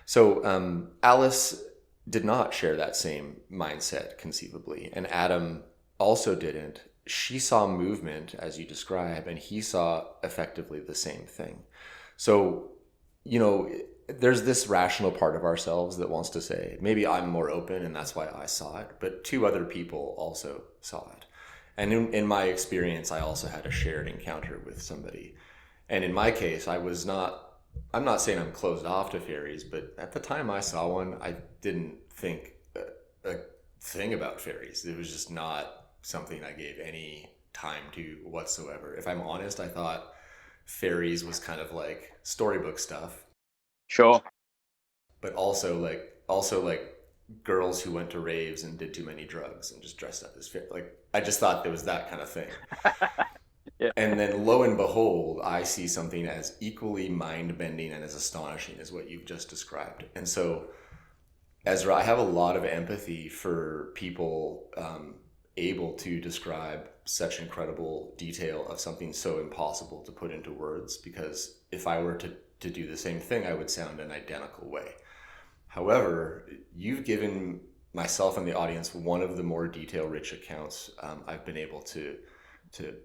Speaker 3: So Alice did not share that same mindset conceivably, and Adam also didn't. She saw movement, as you describe, and he saw effectively the same thing. So, there's this rational part of ourselves that wants to say, maybe I'm more open and that's why I saw it, but 2 other people also saw it. And in my experience, I also had a shared encounter with somebody. And in my case, I'm not saying I'm closed off to fairies, but at the time I saw one, I didn't think a thing about fairies. It was just not something I gave any time to whatsoever. If I'm honest, I thought fairies was kind of like storybook stuff.
Speaker 1: Sure.
Speaker 3: But also like girls who went to raves and did too many drugs and just dressed up as like, I just thought there was that kind of thing.
Speaker 1: Yeah.
Speaker 3: And then lo and behold, I see something as equally mind-bending and as astonishing as what you've just described. And so, Ezra, I have a lot of empathy for people able to describe such incredible detail of something so impossible to put into words, because if I were to do the same thing, I would sound an identical way. However, you've given myself and the audience one of the more detail-rich accounts I've been able to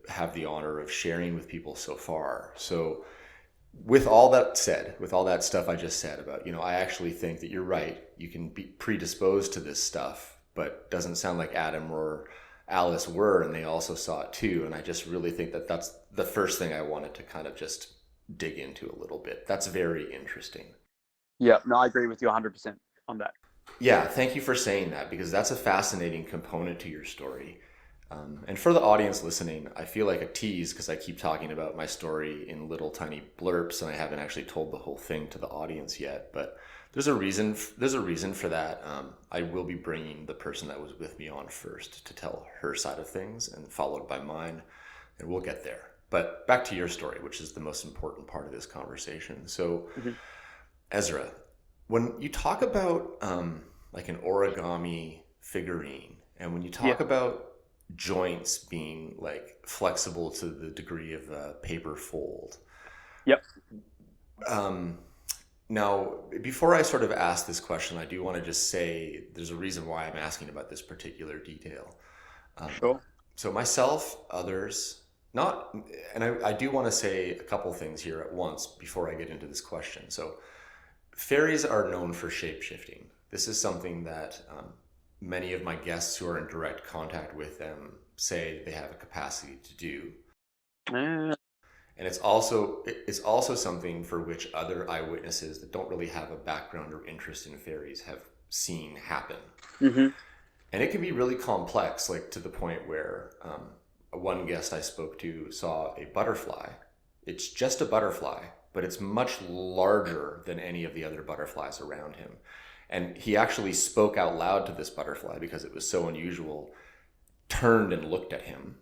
Speaker 3: have the honor of sharing with people so far. So with all that said, with all that stuff I just said about, I actually think that you're right. You can be predisposed to this stuff, but doesn't sound like Adam or Alice were, and they also saw it too. And I just really think that that's the first thing I wanted to kind of just dig into a little bit. That's very interesting.
Speaker 1: Yeah, no, I agree with you 100% on that.
Speaker 3: Yeah, thank you for saying that, because that's a fascinating component to your story. And for the audience listening, I feel like a tease because I keep talking about my story in little tiny blurps, and I haven't actually told the whole thing to the audience yet. But there's a reason. There's a reason for that. I will be bringing the person that was with me on first to tell her side of things, and followed by mine, and we'll get there. But back to your story, which is the most important part of this conversation. So, Ezra, when you talk about like an origami figurine, and when you talk about joints being like flexible to the degree of a paper fold.
Speaker 1: Yep.
Speaker 3: Now, before I sort of ask this question, I do want to just say there's a reason why I'm asking about this particular detail.
Speaker 1: Sure.
Speaker 3: So myself, others, not, and I do want to say a couple things here at once before I get into this question. So fairies are known for shape-shifting. This is something that many of my guests who are in direct contact with them say they have a capacity to do. And it's also something for which other eyewitnesses that don't really have a background or interest in fairies have seen happen. And it can be really complex, like to the point where one guest I spoke to saw a butterfly. It's just a butterfly, but it's much larger than any of the other butterflies around him. And he actually spoke out loud to this butterfly because it was so unusual, turned and looked at him,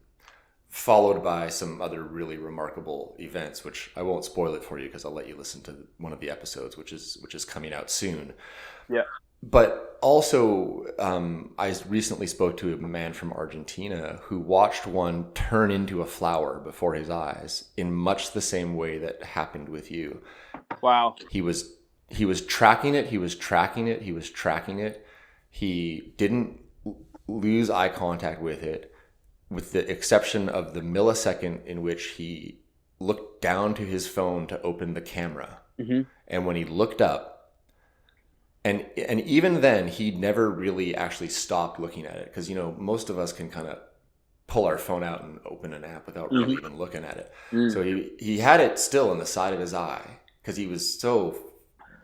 Speaker 3: followed by some other really remarkable events, which I won't spoil it for you because I'll let you listen to one of the episodes, which is coming out soon.
Speaker 1: Yeah.
Speaker 3: But also, I recently spoke to a man from Argentina who watched one turn into a flower before his eyes in much the same way that happened with you.
Speaker 1: Wow.
Speaker 3: He was tracking it. He was tracking it. He was tracking it. He didn't lose eye contact with it, with the exception of the millisecond in which he looked down to his phone to open the camera. And when he looked up, and even then, he never really actually stopped looking at it, because, most of us can kind of pull our phone out and open an app without really even looking at it. So he had it still in the side of his eye because he was so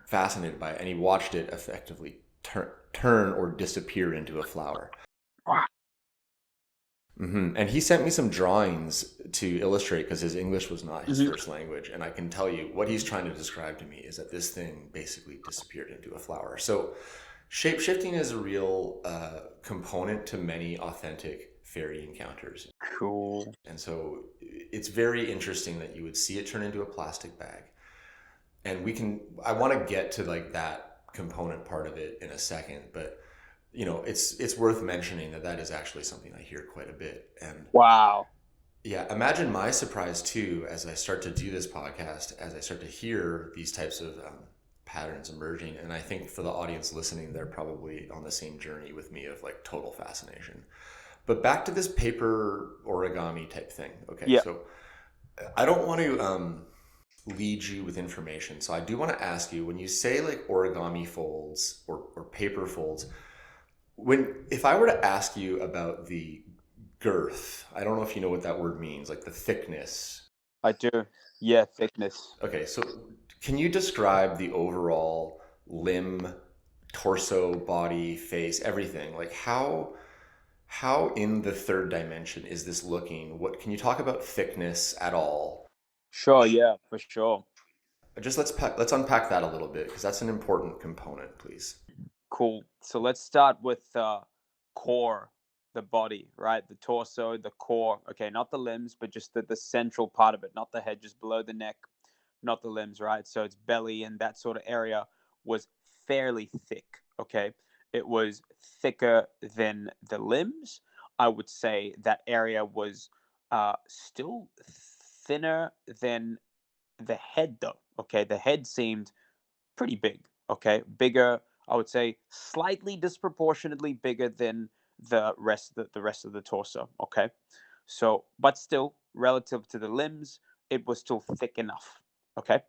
Speaker 3: fascinated by it, and he watched it effectively turn or disappear into a flower.
Speaker 1: Wow.
Speaker 3: And he sent me some drawings to illustrate, because his English was not his first language, and I can tell you what he's trying to describe to me is that this thing basically disappeared into a flower. So shape-shifting is a real component to many authentic fairy encounters.
Speaker 1: Cool.
Speaker 3: And so it's very interesting that you would see it turn into a plastic bag. And I want to get to like that component part of it in a second, but it's worth mentioning that is actually something I hear quite a bit. And
Speaker 1: wow.
Speaker 3: Yeah, imagine my surprise too, as I start to do this podcast, as I start to hear these types of patterns emerging. And I think for the audience listening, they're probably on the same journey with me of like total fascination. But back to this paper origami type thing. Okay. Yeah. So I don't want to lead you with information. So I do want to ask you, when you say like origami folds or paper folds, if I were to ask you about the girth, I don't know if you know what that word means, like the thickness.
Speaker 1: I do. Yeah, thickness.
Speaker 3: Okay, so can you describe the overall limb, torso, body, face, everything? Like how in the third dimension is this looking? What can you talk about thickness at all?
Speaker 1: Sure, yeah, for sure.
Speaker 3: Just let's unpack that a little bit, because that's an important component, please.
Speaker 1: Cool. So let's start with core, the body, right? The torso, the core. Okay, not the limbs, but just the central part of it, not the head, just below the neck, not the limbs, right? So it's belly and that sort of area was fairly thick. Okay, it was thicker than the limbs. I would say that area was still thinner than the head, though. Okay, the head seemed pretty big. Okay, bigger. I would say slightly disproportionately bigger than the rest of the torso. Okay, so but still relative to the limbs, it was still thick enough. Okay,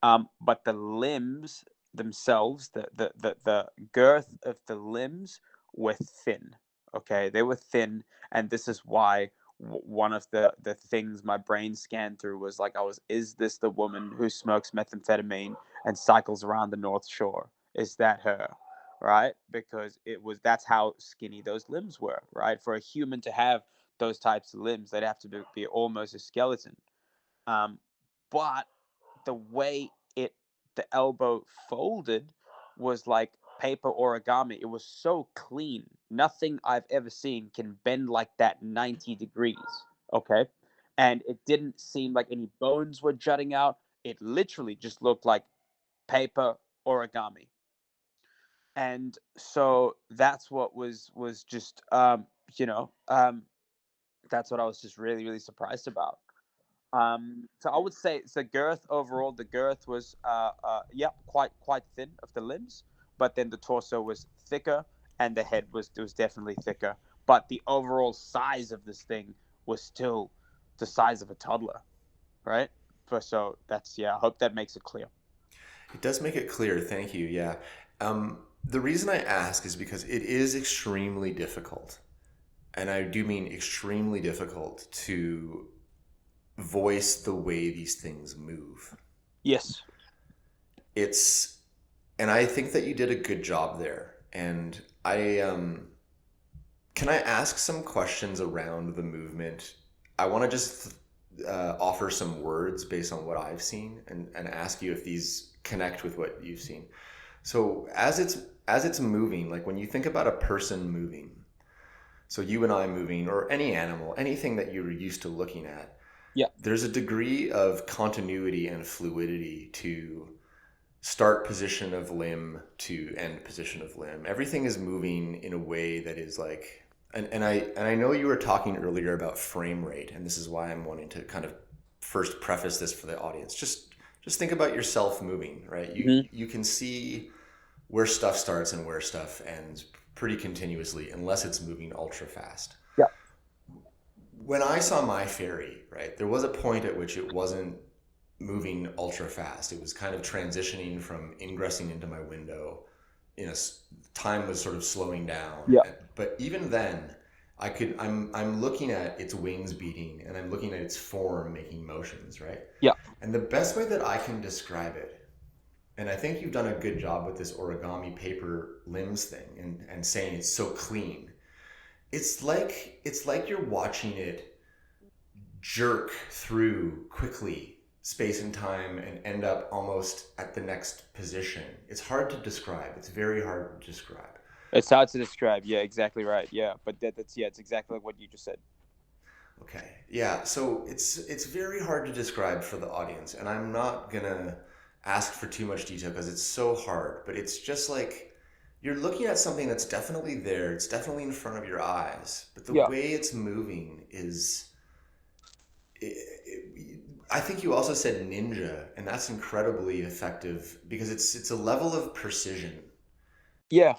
Speaker 1: but the limbs themselves, the girth of the limbs were thin. Okay, they were thin, and this is why one of the things my brain scanned through was like, is this the woman who smokes methamphetamine and cycles around the North Shore? Is that her? Right? Because that's how skinny those limbs were. Right? For a human to have those types of limbs, they'd have to be almost a skeleton. Um, but the way the elbow folded was like paper origami. It was so clean. Nothing I've ever seen can bend like that 90 degrees. Okay. And it didn't seem like any bones were jutting out. It literally just looked like paper origami. And so that's what was just that's what I was just really, really surprised about. So I would say the girth overall. The girth was, quite thin of the limbs, but then the torso was thicker, and the head was definitely thicker. But the overall size of this thing was still the size of a toddler, right? So that's I hope that makes it clear.
Speaker 3: It does make it clear. Thank you. Yeah. The reason I ask is because it is extremely difficult, and I do mean extremely difficult to voice the way these things move.
Speaker 1: Yes.
Speaker 3: And I think that you did a good job there. And can I ask some questions around the movement? I want to just offer some words based on what I've seen, and ask you if these connect with what you've seen. So as it's moving, like when you think about a person moving, so you and I moving, or any animal, anything that you're used to looking at, there's a degree of continuity and fluidity to start position of limb to end position of limb. Everything is moving in a way that is like, and I know you were talking earlier about frame rate, and this is why I'm wanting to kind of first preface this for the audience. Just think about yourself moving, right? You can see where stuff starts and where stuff ends pretty continuously, unless it's moving ultra fast. When I saw my fairy, right, there was a point at which it wasn't moving ultra fast. It was kind of transitioning from ingressing into my window. Time was sort of slowing down. But even then, I'm looking at its wings beating, and I'm looking at its form making motions, right? And the best way that I can describe it, and I think you've done a good job with this origami paper limbs thing, and saying it's so clean. It's like you're watching it jerk through quickly space and time and end up almost at the next position. It's hard to describe. It's very hard to describe.
Speaker 1: It's hard to describe. Yeah, exactly right. Yeah, but it's exactly like what you just said.
Speaker 3: Okay. Yeah. So it's very hard to describe for the audience, and I'm not gonna ask for too much detail because it's so hard. But it's just like, you're looking at something that's definitely there. It's definitely in front of your eyes. But the way it's moving is... I think you also said ninja, and that's incredibly effective because it's a level of precision. Yeah.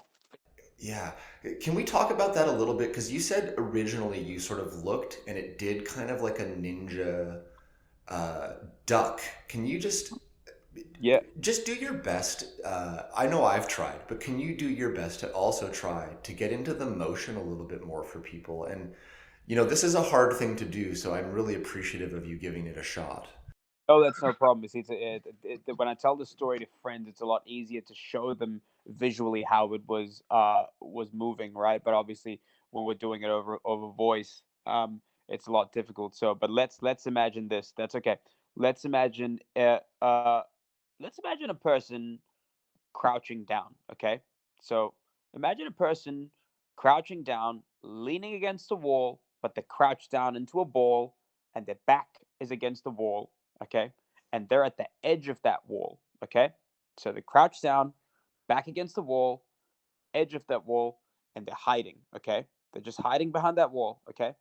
Speaker 3: Can we talk about that a little bit? Because you said originally you sort of looked and it did kind of like a ninja duck. Can you just do your best? I know I've tried, but can you do your best to also try to get into the motion a little bit more for people? And this is a hard thing to do, so I'm really appreciative of you giving it a shot.
Speaker 1: Oh, that's no problem. See, when I tell the story to friends, it's a lot easier to show them visually how it was moving, right? But obviously, when we're doing it over voice, it's a lot difficult. So, but let's imagine this. That's okay. Let's imagine a person crouching down. Okay, So imagine a person crouching down, leaning against a wall, but they're crouched down into a ball and their back is against the wall, okay? And they're at the edge of that wall, okay? So they crouch down, back against the wall, edge of that wall, and they're hiding, okay? They're just hiding behind that wall, okay?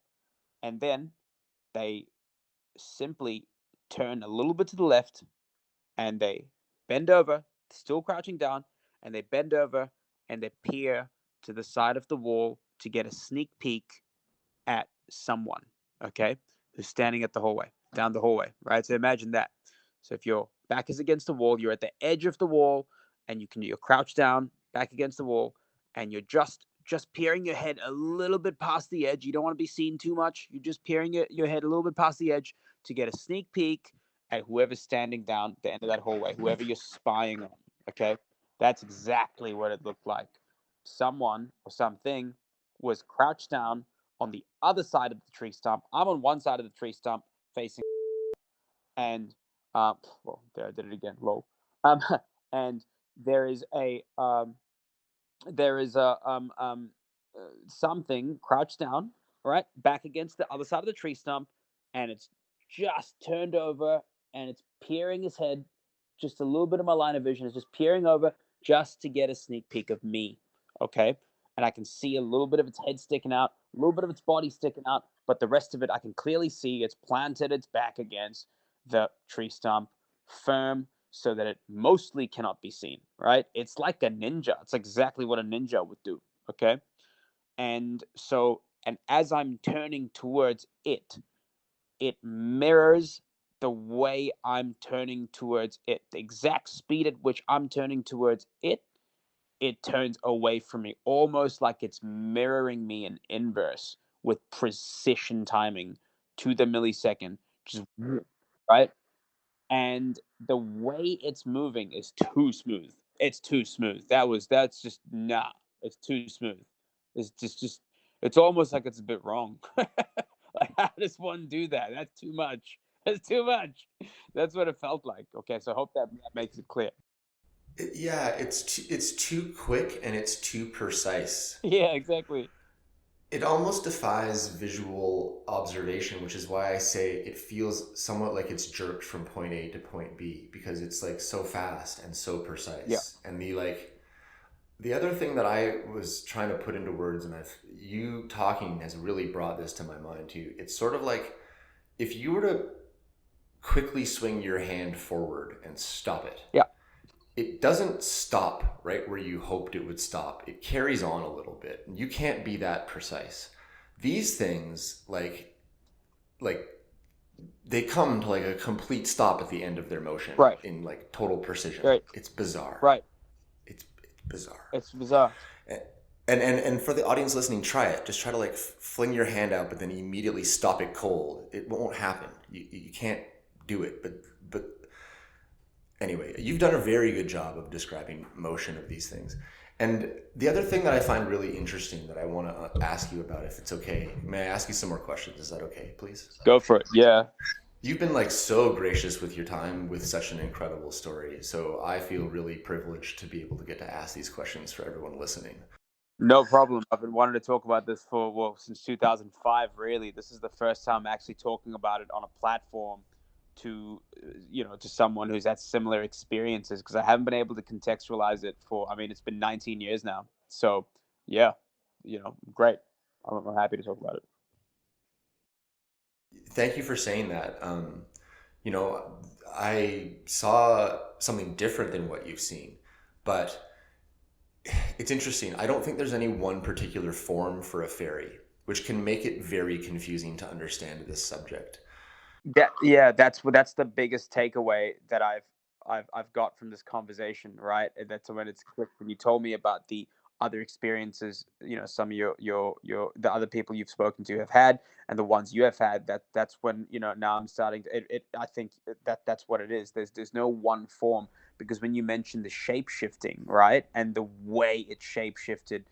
Speaker 1: And then they simply turn a little bit to the left and they bend over, still crouching down, and they bend over and they peer to the side of the wall to get a sneak peek at someone, okay, who's standing at the hallway, down the hallway, right? So imagine that. So if your back is against the wall, you're at the edge of the wall, and you're crouched down, back against the wall, and you're just peering your head a little bit past the edge. You don't want to be seen too much. You're just peering your head a little bit past the edge to get a sneak peek at whoever's standing down the end of that hallway, whoever you're spying on. Okay, that's exactly what it looked like. Someone or something was crouched down on the other side of the tree stump. I'm on one side of the tree stump facing, and well, there I did it again, low. Um, and there is a something crouched down, right, back against the other side of the tree stump, and it's just turned over and it's peering his head. Just a little bit of my line of vision is just peering over just to get a sneak peek of me. Okay. And I can see a little bit of its head sticking out, a little bit of its body sticking out, but the rest of it I can clearly see it's planted its back against the tree stump, firm, so that it mostly cannot be seen, right? It's like a ninja. It's exactly what a ninja would do, okay? And as I'm turning towards it, it mirrors the way I'm turning towards it. The exact speed at which I'm turning towards it, it turns away from me, almost like it's mirroring me in inverse with precision timing to the millisecond, just right. And the way it's moving is too smooth. It's too smooth. That's just nah. It's too smooth. It's just it's almost like it's a bit wrong. Like, how does one do that? That's too much. That's too much. That's what it felt like. Okay, so I hope that makes it clear.
Speaker 3: Yeah, it's too quick and it's too precise.
Speaker 1: Yeah, exactly.
Speaker 3: It almost defies visual observation, which is why I say it feels somewhat like it's jerked from point A to point B, because it's like so fast and so precise.
Speaker 1: Yeah.
Speaker 3: And the other thing that I was trying to put into words, and you talking has really brought this to my mind too. It's sort of like if you were to quickly swing your hand forward and stop it.
Speaker 1: Yeah.
Speaker 3: It doesn't stop right where you hoped it would stop. It carries on a little bit. You can't be that precise. These things, like they come to like a complete stop at the end of their motion,
Speaker 1: right,
Speaker 3: in like total precision.
Speaker 1: Right.
Speaker 3: It's bizarre.
Speaker 1: Right.
Speaker 3: It's bizarre.
Speaker 1: It's bizarre.
Speaker 3: And for the audience listening, try it. Just try to like fling your hand out, but then immediately stop it cold. It won't happen. You can't do it. But anyway, you've done a very good job of describing motion of these things. And the other thing that I find really interesting that I want to ask you about, if it's okay, may I ask you some more questions? Is that okay, please?
Speaker 1: Go for it. Yeah.
Speaker 3: You've been like so gracious with your time with such an incredible story. So I feel really privileged to be able to get to ask these questions for everyone listening.
Speaker 1: No problem. I've been wanting to talk about this since 2005, really. This is the first time I'm actually talking about it on a platform to someone who's had similar experiences, because I haven't been able to contextualize it it's been 19 years now. So yeah, great. I'm happy to talk about it.
Speaker 3: Thank you for saying that. I saw something different than what you've seen, but it's interesting. I don't think there's any one particular form for a fairy, which can make it very confusing to understand this subject.
Speaker 1: That's the biggest takeaway that I've got from this conversation, right? That's when it's clicked, when you told me about the other experiences, some of the other people you've spoken to have had, and the ones you have had. That's when now I'm starting to. I think that's what it is. There's no one form, because when you mentioned the shape shifting, right, and the way it shape shifted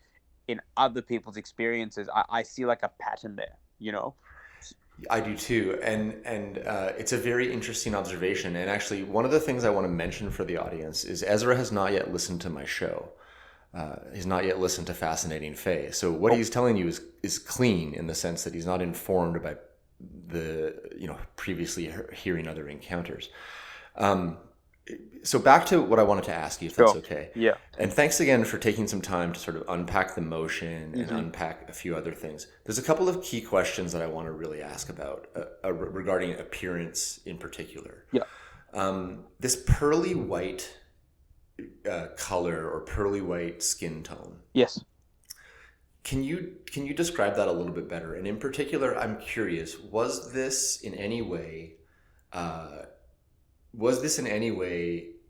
Speaker 1: in other people's experiences, I see like a pattern there.
Speaker 3: I do too, and it's a very interesting observation. And actually, one of the things I want to mention for the audience is Ezra has not yet listened to my show. he's not yet listened to Fascinating Fae. So what he's telling you is clean in the sense that he's not informed by the previously hearing other encounters. So back to what I wanted to ask you, if that's okay.
Speaker 1: Yeah.
Speaker 3: And thanks again for taking some time to sort of unpack the motion and unpack a few other things. There's a couple of key questions that I want to really ask about regarding appearance in particular.
Speaker 1: Yeah.
Speaker 3: This pearly white color or pearly white skin tone.
Speaker 1: Yes.
Speaker 3: Can you describe that a little bit better? And in particular, I'm curious, was this in any way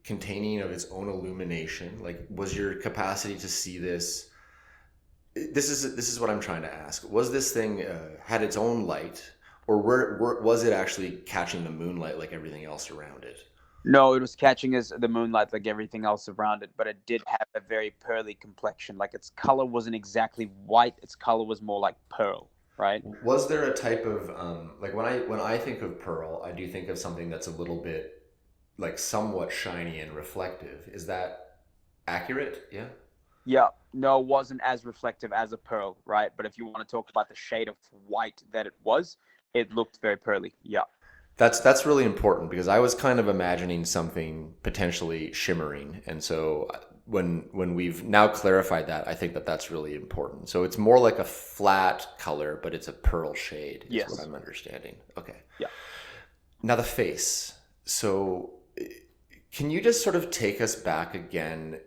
Speaker 3: containing of its own illumination? Like, was your capacity to see this? This is what I'm trying to ask. Was this thing had its own light, or was it actually catching the moonlight like everything else around it?
Speaker 1: No, it was catching the moonlight like everything else around it, but it did have a very pearly complexion. Like, its color wasn't exactly white; its color was more like pearl, right?
Speaker 3: Was there a type of like when I think of pearl, I do think of something that's a little bit like somewhat shiny and reflective. Is that accurate? Yeah.
Speaker 1: Yeah. No, it wasn't as reflective as a pearl, right? But if you want to talk about the shade of white that it looked very pearly. Yeah.
Speaker 3: That's really important because I was kind of imagining something potentially shimmering, and so when we've now clarified that, I think that's really important. So it's more like a flat color, but it's a pearl shade. Is
Speaker 1: Yes.
Speaker 3: what I'm understanding. Okay.
Speaker 1: Yeah.
Speaker 3: Now the face. So can you just sort of take us back again?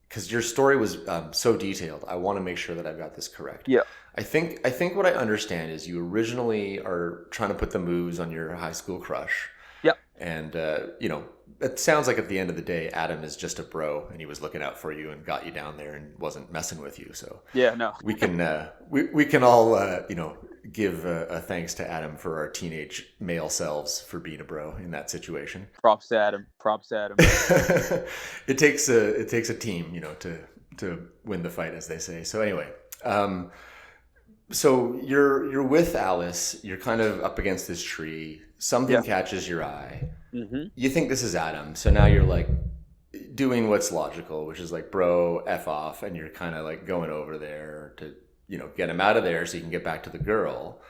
Speaker 3: Because your story was so detailed. I want to make sure that I've got this correct.
Speaker 1: Yeah.
Speaker 3: I think what I understand is you originally are trying to put the moves on your high school crush.
Speaker 1: Yep.
Speaker 3: And it sounds like at the end of the day, Adam is just a bro, and he was looking out for you and got you down there and wasn't messing with you. So
Speaker 1: yeah, no,
Speaker 3: we can we can all give a thanks to Adam for our teenage male selves for being a bro in that situation.
Speaker 1: Props to Adam. Props to Adam.
Speaker 3: It takes a team, to win the fight, as they say. So anyway. So you're with Alice. You're kind of up against this tree. Something catches your eye.
Speaker 1: Mm-hmm.
Speaker 3: You think this is Adam. So now you're like doing what's logical, which is like, bro, F off. And you're kind of like going over there to, get him out of there so you can get back to the girl.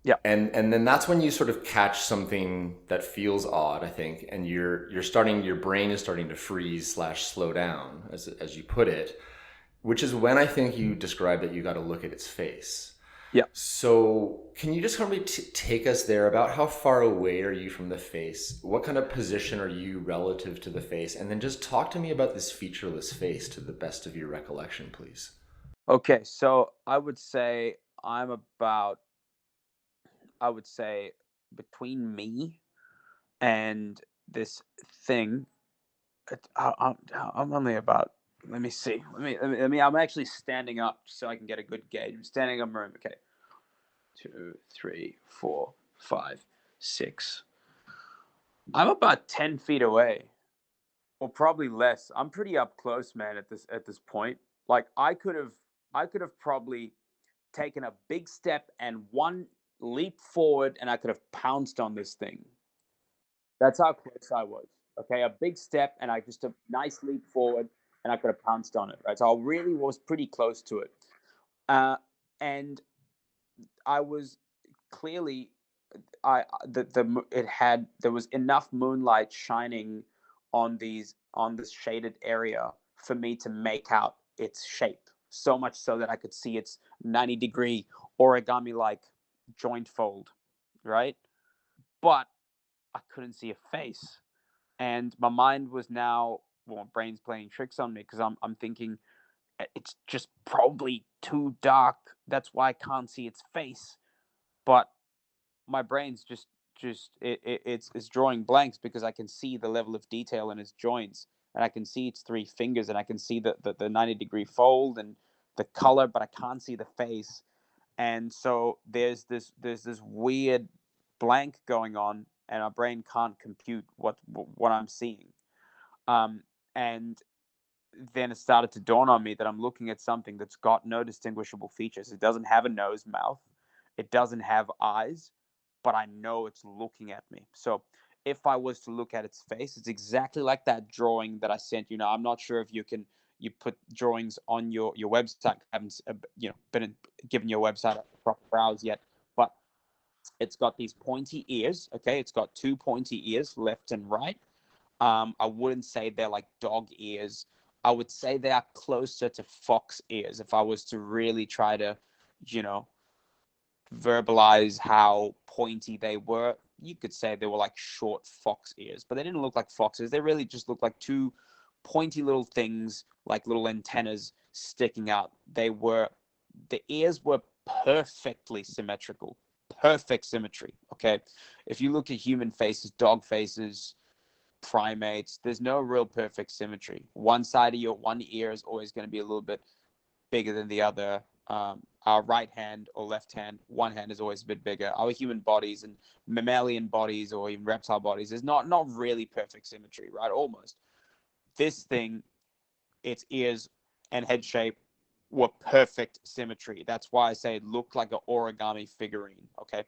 Speaker 1: Yeah.
Speaker 3: And then that's when you sort of catch something that feels odd, I think. And your brain is starting to freeze / slow down, as you put it. Which is when I think you described that you got to look at its face.
Speaker 1: Yeah.
Speaker 3: So can you just kind of take us there about how far away are you from the face? What kind of position are you relative to the face? And then just talk to me about this featureless face to the best of your recollection, please.
Speaker 1: Okay, so I would say between me and this thing, I'm only about. Let me see. Let me. I'm actually standing up so I can get a good gauge. I'm standing up in room. Okay. 2, 3, 4, 5, 6. I'm about 10 feet away, or probably less. I'm pretty up close, man. At this point, like I could have probably taken a big step and one leap forward, and I could have pounced on this thing. That's how close I was. Okay, a big step, and I just a nice leap forward. And I could have pounced on it, right? So I really was pretty close to it, and I was clearly, there was enough moonlight shining on this shaded area for me to make out its shape. So much so that I could see its 90-degree origami-like joint fold, right? But I couldn't see a face, and my mind was now. Well, my brain's playing tricks on me because I'm thinking it's just probably too dark. That's why I can't see its face. But my brain's it's drawing blanks because I can see the level of detail in its joints, and I can see its 3 fingers, and I can see the 90-degree fold and the color, but I can't see the face. And so there's this weird blank going on, and our brain can't compute what I'm seeing. And then it started to dawn on me that I'm looking at something that's got no distinguishable features. It doesn't have a nose, mouth. It doesn't have eyes, but I know it's looking at me. So if I was to look at its face, it's exactly like that drawing that I sent you. Now, I'm not sure if you can you put drawings on your website. I haven't been given your website a proper browse yet, but it's got these pointy ears. Okay, it's got two pointy ears, left and right. I wouldn't say they're like dog ears. I would say they are closer to fox ears. If I was to really try to, verbalize how pointy they were, you could say they were like short fox ears, but they didn't look like foxes. They really just looked like two pointy little things, like little antennas sticking out. The ears were perfectly symmetrical, perfect symmetry. Okay. If you look at human faces, dog faces, primates, there's no real perfect symmetry. One side of your one ear is always going to be a little bit bigger than the other. Our right hand or left hand, one hand is always a bit bigger. Our human bodies and mammalian bodies or even reptile bodies is not really perfect symmetry, right? Almost. This thing, its ears and head shape were perfect symmetry. That's why I say it looked like an origami figurine. Okay,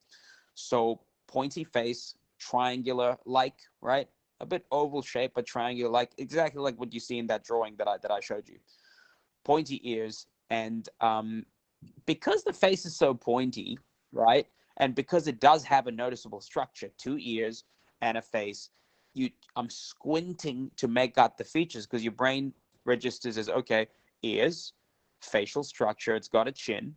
Speaker 1: so pointy face, triangular like, right? A bit oval shape, but triangular like, exactly like what you see in that drawing that I showed you. Pointy ears, and because the face is so pointy, right? And because it does have a noticeable structure, two ears and a face, I'm squinting to make out the features because your brain registers as, okay, ears, facial structure, it's got a chin,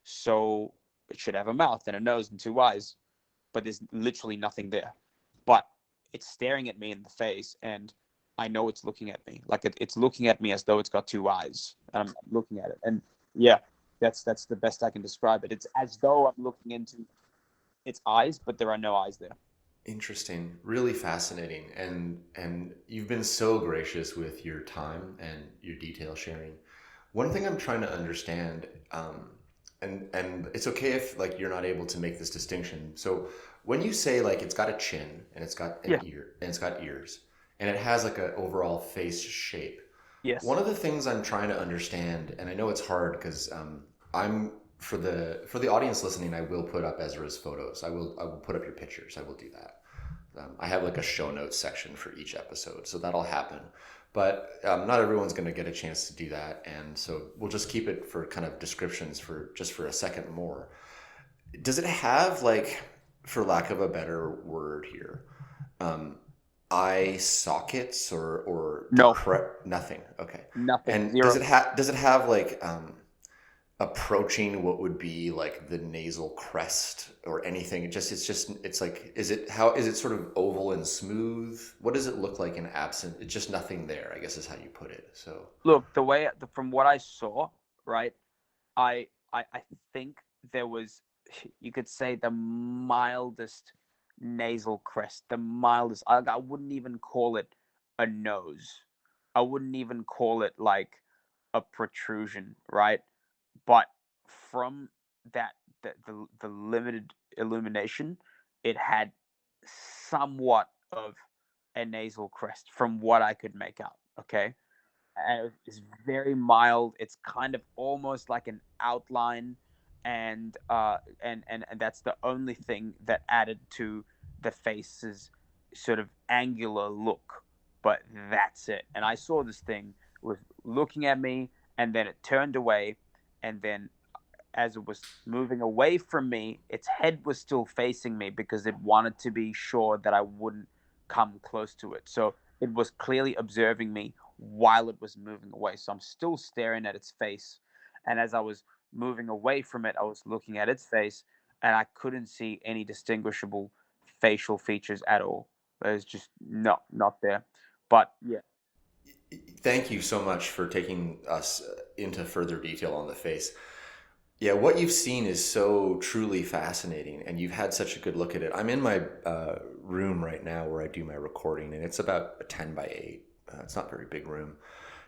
Speaker 1: so it should have a mouth and a nose and two eyes, but there's literally nothing there. But it's staring at me in the face, and I know it's looking at me. Like it's looking at me as though it's got two eyes, and I'm looking at it. And yeah, that's the best I can describe it. It's as though I'm looking into its eyes, but there are no eyes there.
Speaker 3: Interesting, really fascinating, and you've been so gracious with your time and your detail sharing. One thing I'm trying to understand, and it's okay if like you're not able to make this distinction. So when you say like it's got a chin and it's got an ear and it's got ears and it has like an overall face shape.
Speaker 1: Yes.
Speaker 3: One of the things I'm trying to understand, and I know it's hard because I'm for the audience listening, I will put up Ezra's photos. I will put up your pictures. I will do that. I have like a show notes section for each episode, so that'll happen. But not everyone's going to get a chance to do that, and so we'll just keep it for kind of descriptions for a second more. Does it have, like, for lack of a better word here, eye sockets or
Speaker 1: no,
Speaker 3: nothing? Okay,
Speaker 1: nothing.
Speaker 3: And
Speaker 1: Zero.
Speaker 3: does it have like approaching what would be like the nasal crest or anything? It's like, is it sort of oval and smooth? What does it look like in absent? It's just nothing there, I guess is how you put it. So
Speaker 1: look, from what I saw, right, I think there was, you could say, the mildest nasal crest, the mildest. I wouldn't even call it a nose. I wouldn't even call it like a protrusion, right? But from that, the limited illumination, it had somewhat of a nasal crest from what I could make out. Okay, and it's very mild. It's kind of almost like an outline, and that's the only thing that added to the face's sort of angular look. But that's it. And I saw this thing was looking at me, and then it turned away, and then as it was moving away from me, its head was still facing me because it wanted to be sure that I wouldn't come close to it. So it was clearly observing me while it was moving away. So I'm still staring at its face. And as I was moving away from it, I was looking at its face, and I couldn't see any distinguishable facial features at all. It was just not there. But yeah.
Speaker 3: Thank you so much for taking us into further detail on the face. Yeah, what you've seen is so truly fascinating, and you've had such a good look at it. I'm in my room right now where I do my recording, and it's about a 10 by 8. It's not a very big room.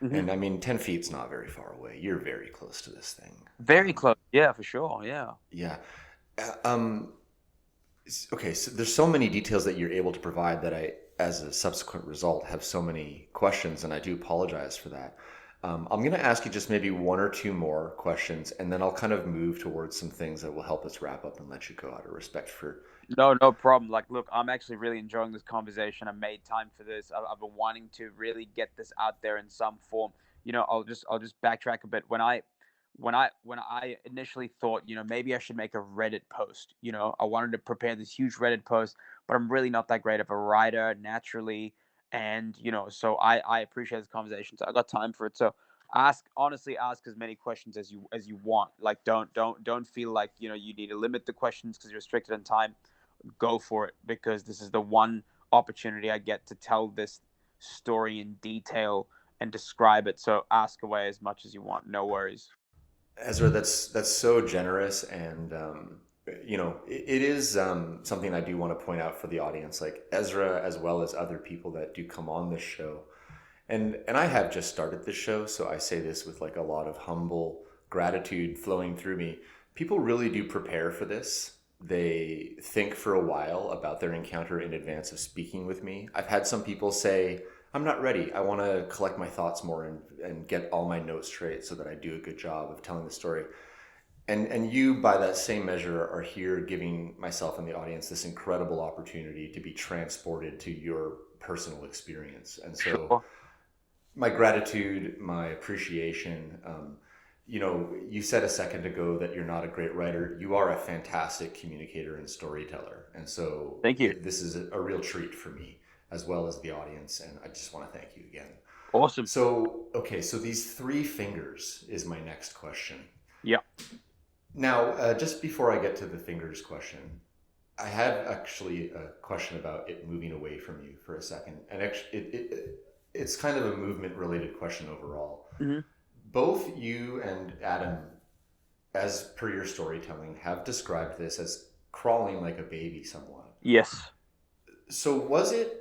Speaker 3: Mm-hmm. And I mean, 10 feet's not very far away. You're very close to this thing.
Speaker 1: Very close. Yeah, for sure. Yeah.
Speaker 3: Yeah. Okay, so there's so many details that you're able to provide that I, as a subsequent result, have so many questions, and I do apologize for that. I'm going to ask you just maybe one or two more questions, and then I'll kind of move towards some things that will help us wrap up and let you go out of respect for...
Speaker 1: No problem. Like, look, I'm actually really enjoying this conversation. I made time for this. I've been wanting to really get this out there in some form. I'll just backtrack a bit. When I initially thought, maybe I should make a Reddit post. I wanted to prepare this huge Reddit post, but I'm really not that great of a writer naturally, and so I appreciate this conversation. So I got time for it. So honestly, ask as many questions as you want. Like, don't feel like you need to limit the questions because you're restricted in time. Go for it, because this is the one opportunity I get to tell this story in detail and describe it. So ask away as much as you want. No worries.
Speaker 3: Ezra, that's so generous, and it is something I do want to point out for the audience. Like Ezra, as well as other people that do come on this show, and I have just started this show, so I say this with like a lot of humble gratitude flowing through me. People really do prepare for this. They think for a while about their encounter in advance of speaking with me. I've had some people say, I'm not ready. I want to collect my thoughts more and get all my notes straight so that I do a good job of telling the story. And you, by that same measure, are here giving myself and the audience this incredible opportunity to be transported to your personal experience. And so
Speaker 1: Sure.
Speaker 3: my gratitude, my appreciation. You said a second ago that you're not a great writer. You are a fantastic communicator and storyteller. And so
Speaker 1: Thank you.
Speaker 3: this is a real treat for me as well as the audience. And I just want to thank you again.
Speaker 1: Awesome.
Speaker 3: So, okay, so these 3 fingers is my next question.
Speaker 1: Yeah.
Speaker 3: Now, just before I get to the fingers question, I have actually a question about it moving away from you for a second. And actually, it's kind of a movement related question overall.
Speaker 1: Mm-hmm.
Speaker 3: Both you and Adam, as per your storytelling, have described this as crawling like a baby somewhat.
Speaker 1: Yes.
Speaker 3: So was it,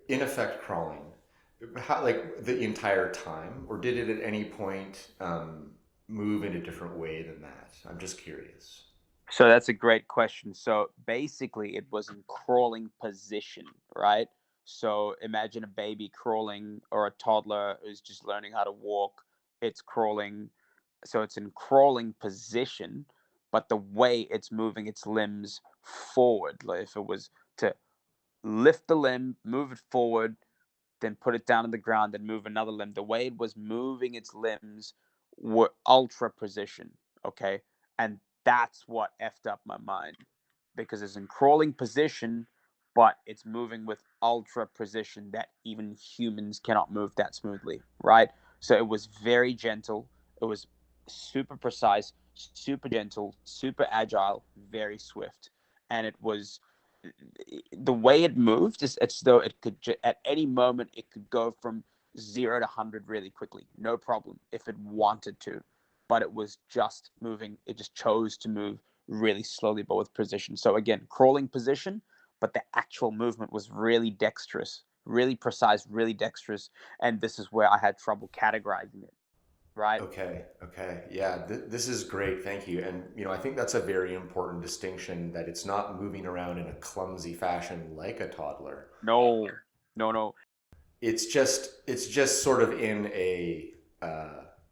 Speaker 3: in effect, crawling, like the entire time, or did it at any point move in a different way than that? I'm just curious.
Speaker 1: So that's a great question. So basically, it was in crawling position, right? So imagine a baby crawling, or a toddler who's just learning how to walk. It's crawling. So it's in crawling position, but the way it's moving its limbs forward, like if it was to lift the limb, move it forward, then put it down on the ground, then move another limb. The way it was moving its limbs were ultra precision. Okay. And that's what effed up my mind, because it's in crawling position, but it's moving with ultra precision that even humans cannot move that smoothly. Right. So it was very gentle. It was super precise, super gentle, super agile, very swift. And it was the way it moved is it's though it could at any moment it could go from 0 to 100 really quickly, no problem, if it wanted to. But it was just moving. It just chose to move really slowly but with precision. So again, crawling position, but the actual movement was really dexterous, really precise, really dexterous. And this is where I had trouble categorizing it. Right.
Speaker 3: Okay. Yeah, this is great. Thank you. And, I think that's a very important distinction, that it's not moving around in a clumsy fashion like a toddler.
Speaker 1: No, no.
Speaker 3: It's just sort of in a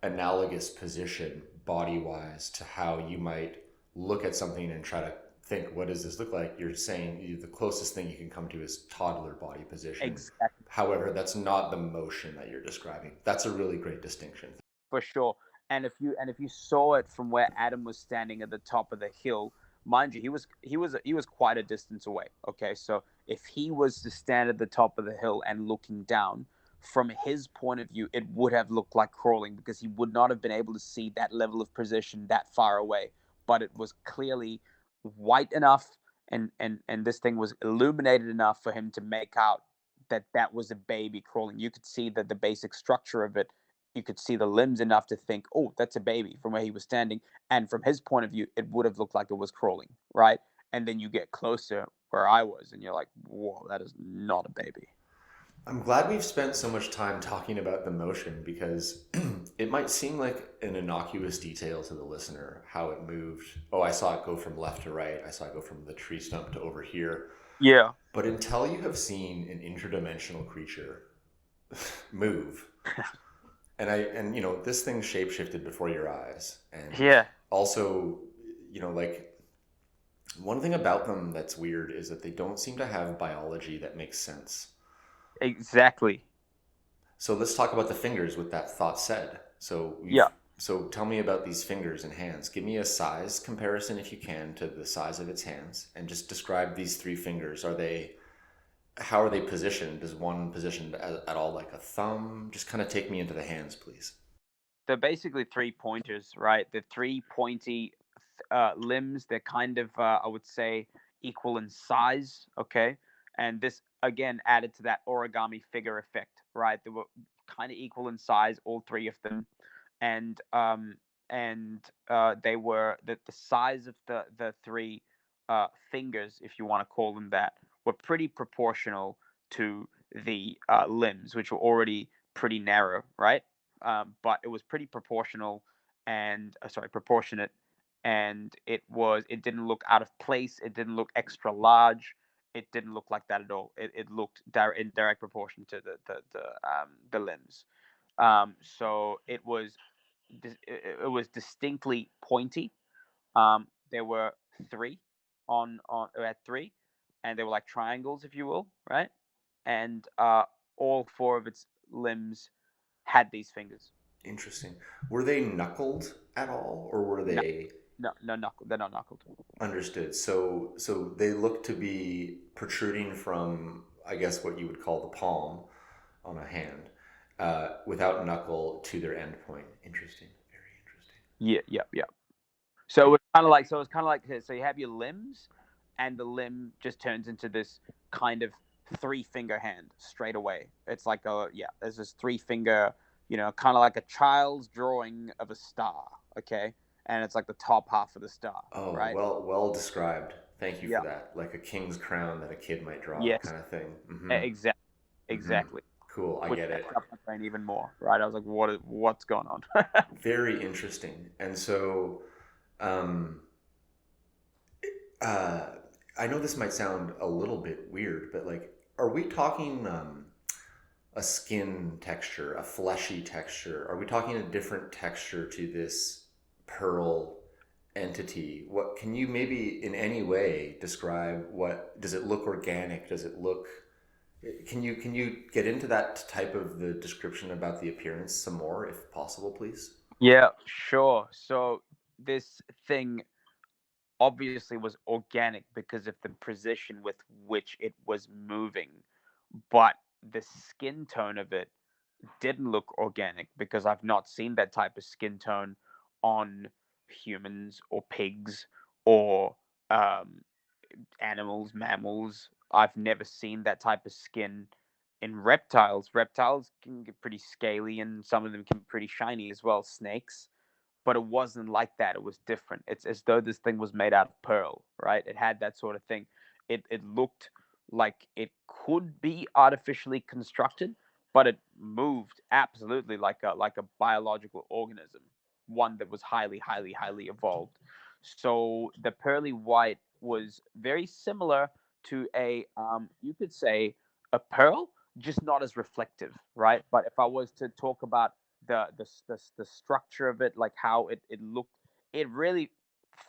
Speaker 3: analogous position body wise to how you might look at something and try to think, what does this look like? You're saying the closest thing you can come to is toddler body position.
Speaker 1: Exactly.
Speaker 3: However, that's not the motion that you're describing. That's a really great distinction.
Speaker 1: For sure. And if you saw it from where Adam was standing at the top of the hill, mind you, he was quite a distance away. Okay, so if he was to stand at the top of the hill and looking down, from his point of view, it would have looked like crawling, because he would not have been able to see that level of precision that far away. But it was clearly white enough, and this thing was illuminated enough for him to make out that was a baby crawling. You could see that the basic structure of it. You could see the limbs enough to think, oh, that's a baby, from where he was standing. And from his point of view, it would have looked like it was crawling, right? And then you get closer where I was, and you're like, whoa, that is not a baby.
Speaker 3: I'm glad we've spent so much time talking about the motion, because it might seem like an innocuous detail to the listener how it moved. Oh, I saw it go from left to right. I saw it go from the tree stump to over here.
Speaker 1: Yeah.
Speaker 3: But until you have seen an interdimensional creature move, and this thing shapeshifted before your eyes, and
Speaker 1: yeah,
Speaker 3: also, like, one thing about them that's weird is that they don't seem to have biology that makes sense.
Speaker 1: Exactly.
Speaker 3: So let's talk about the fingers with that thought said.
Speaker 1: Yeah.
Speaker 3: So tell me about these fingers and hands. Give me a size comparison if you can to the size of its hands, and just describe these three fingers. How are they positioned? Is one positioned at all like a thumb? Just kind of take me into the hands, please.
Speaker 1: They're basically three pointers, right? They're three pointy limbs. They're kind of, I would say, equal in size. Okay, and this again added to that origami figure effect, right? They were kind of equal in size, all three of them, and they were the size of the three fingers, if you want to call them that, were pretty proportional to the limbs, which were already pretty narrow, right? But it was pretty proportional and proportionate, and it didn't look out of place. It didn't look extra large. It didn't look like that at all. It looked in direct proportion to the limbs. So it was distinctly pointy. There were three at three, and they were like triangles, if you will, right? And all four of its limbs had these fingers.
Speaker 3: Interesting. Were they knuckled at all, or were
Speaker 1: No,
Speaker 3: they
Speaker 1: no knuckle. They're not knuckled.
Speaker 3: understood? So they look to be protruding from, I guess, what you would call the palm on a hand, without knuckle to their end point. Interesting. Very interesting.
Speaker 1: Yeah. So it's kind of like so you have your limbs, and the limb just turns into this kind of three finger hand straight away. It's like there's this three finger, kind of like a child's drawing of a star. Okay, and it's like the top half of the star.
Speaker 3: Oh,
Speaker 1: Right?
Speaker 3: well described. Thank you
Speaker 1: Yeah.
Speaker 3: for that. Like a king's crown that a kid might draw,
Speaker 1: Yes.
Speaker 3: kind of thing.
Speaker 1: Exactly. Exactly.
Speaker 3: Cool, I
Speaker 1: Which
Speaker 3: get it.
Speaker 1: messed up my brain even more. Right? I was like, what's going on?
Speaker 3: Very interesting. And so, um, I know this might sound a little bit weird, but like, are we talking a skin texture, a fleshy texture? Are we talking a different texture to this pearl entity? What can you maybe in any way describe? What does it look organic? Does it look? Can you get into that type of the description about the appearance some more, if possible, please?
Speaker 1: Yeah, sure. So this thing obviously was organic because of the precision with which it was moving, but the skin tone of it didn't look organic because I've not seen that type of skin tone on humans or pigs or um, animals, mammals. I've never seen that type of skin in reptiles. Reptiles can get pretty scaly, and some of them can be pretty shiny as well. Snakes, but it wasn't like that. It was different. It's as though this thing was made out of pearl, right? It had that sort of thing. It looked like it could be artificially constructed, but it moved absolutely like a biological organism, one that was highly evolved. So the pearly white was very similar to you could say a pearl, just not as reflective, right? But if I was to talk about the structure of it, like how it looked, it really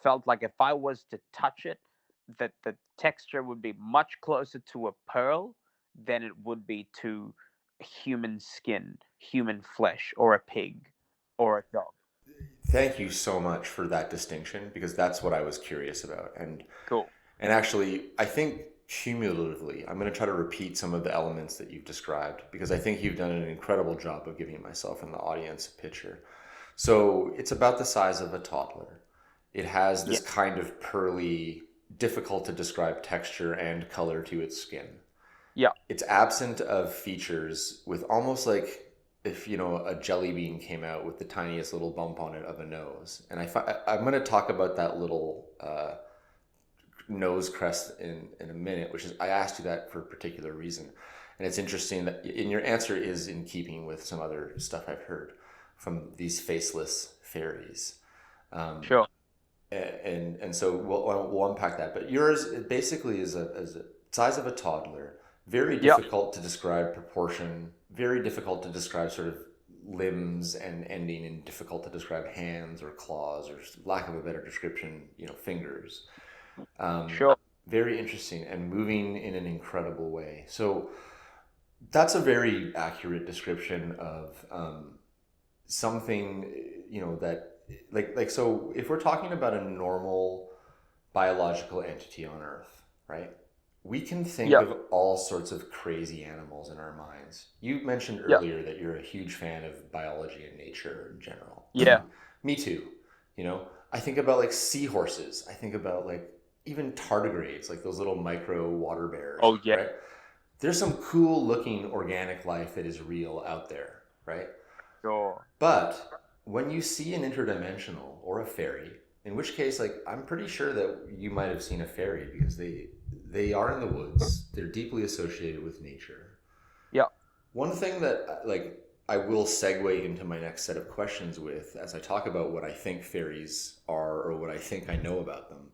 Speaker 1: felt like if I was to touch it, that the texture would be much closer to a pearl than it would be to human skin, human flesh, or a pig, or a dog.
Speaker 3: Thank you so much for that distinction, because that's what I was curious about.
Speaker 1: Cool.
Speaker 3: And actually, I think cumulatively, I'm going to try to repeat some of the elements that you've described, because I think you've done an incredible job of giving myself and the audience a picture. So it's about the size of a toddler. It has this kind of pearly, difficult to describe texture and color to its skin.
Speaker 1: Yeah.
Speaker 3: It's absent of features, with almost like if a jelly bean came out with the tiniest little bump on it of a nose. And I'm going to talk about that little nose crest in a minute, which is, I asked you that for a particular reason. And it's interesting that in your answer is in keeping with some other stuff I've heard from these faceless fairies.
Speaker 1: Sure.
Speaker 3: And so we'll unpack that. But yours basically is a size of a toddler. Very difficult to describe proportion. Very difficult to describe sort of limbs and ending, and difficult to describe hands or claws, or lack of a better description, fingers.
Speaker 1: Sure.
Speaker 3: Very interesting, and moving in an incredible way. So That's a very accurate description of something, that so if we're talking about a normal biological entity on Earth, right? We can think of all sorts of crazy animals in our minds. You mentioned earlier that you're a huge fan of biology and nature in general.
Speaker 1: Yeah.
Speaker 3: Me too. I think about like seahorses. I think about like even tardigrades, like those little micro water bears.
Speaker 1: Oh, yeah.
Speaker 3: Right? There's some cool looking organic life that is real out there, right?
Speaker 1: Sure.
Speaker 3: But when you see an interdimensional or a fairy, in which case, like, I'm pretty sure that you might have seen a fairy because they are in the woods. They're deeply associated with nature.
Speaker 1: Yeah.
Speaker 3: One thing that, like, I will segue into my next set of questions with as I talk about what I think fairies are or what I think I know about them.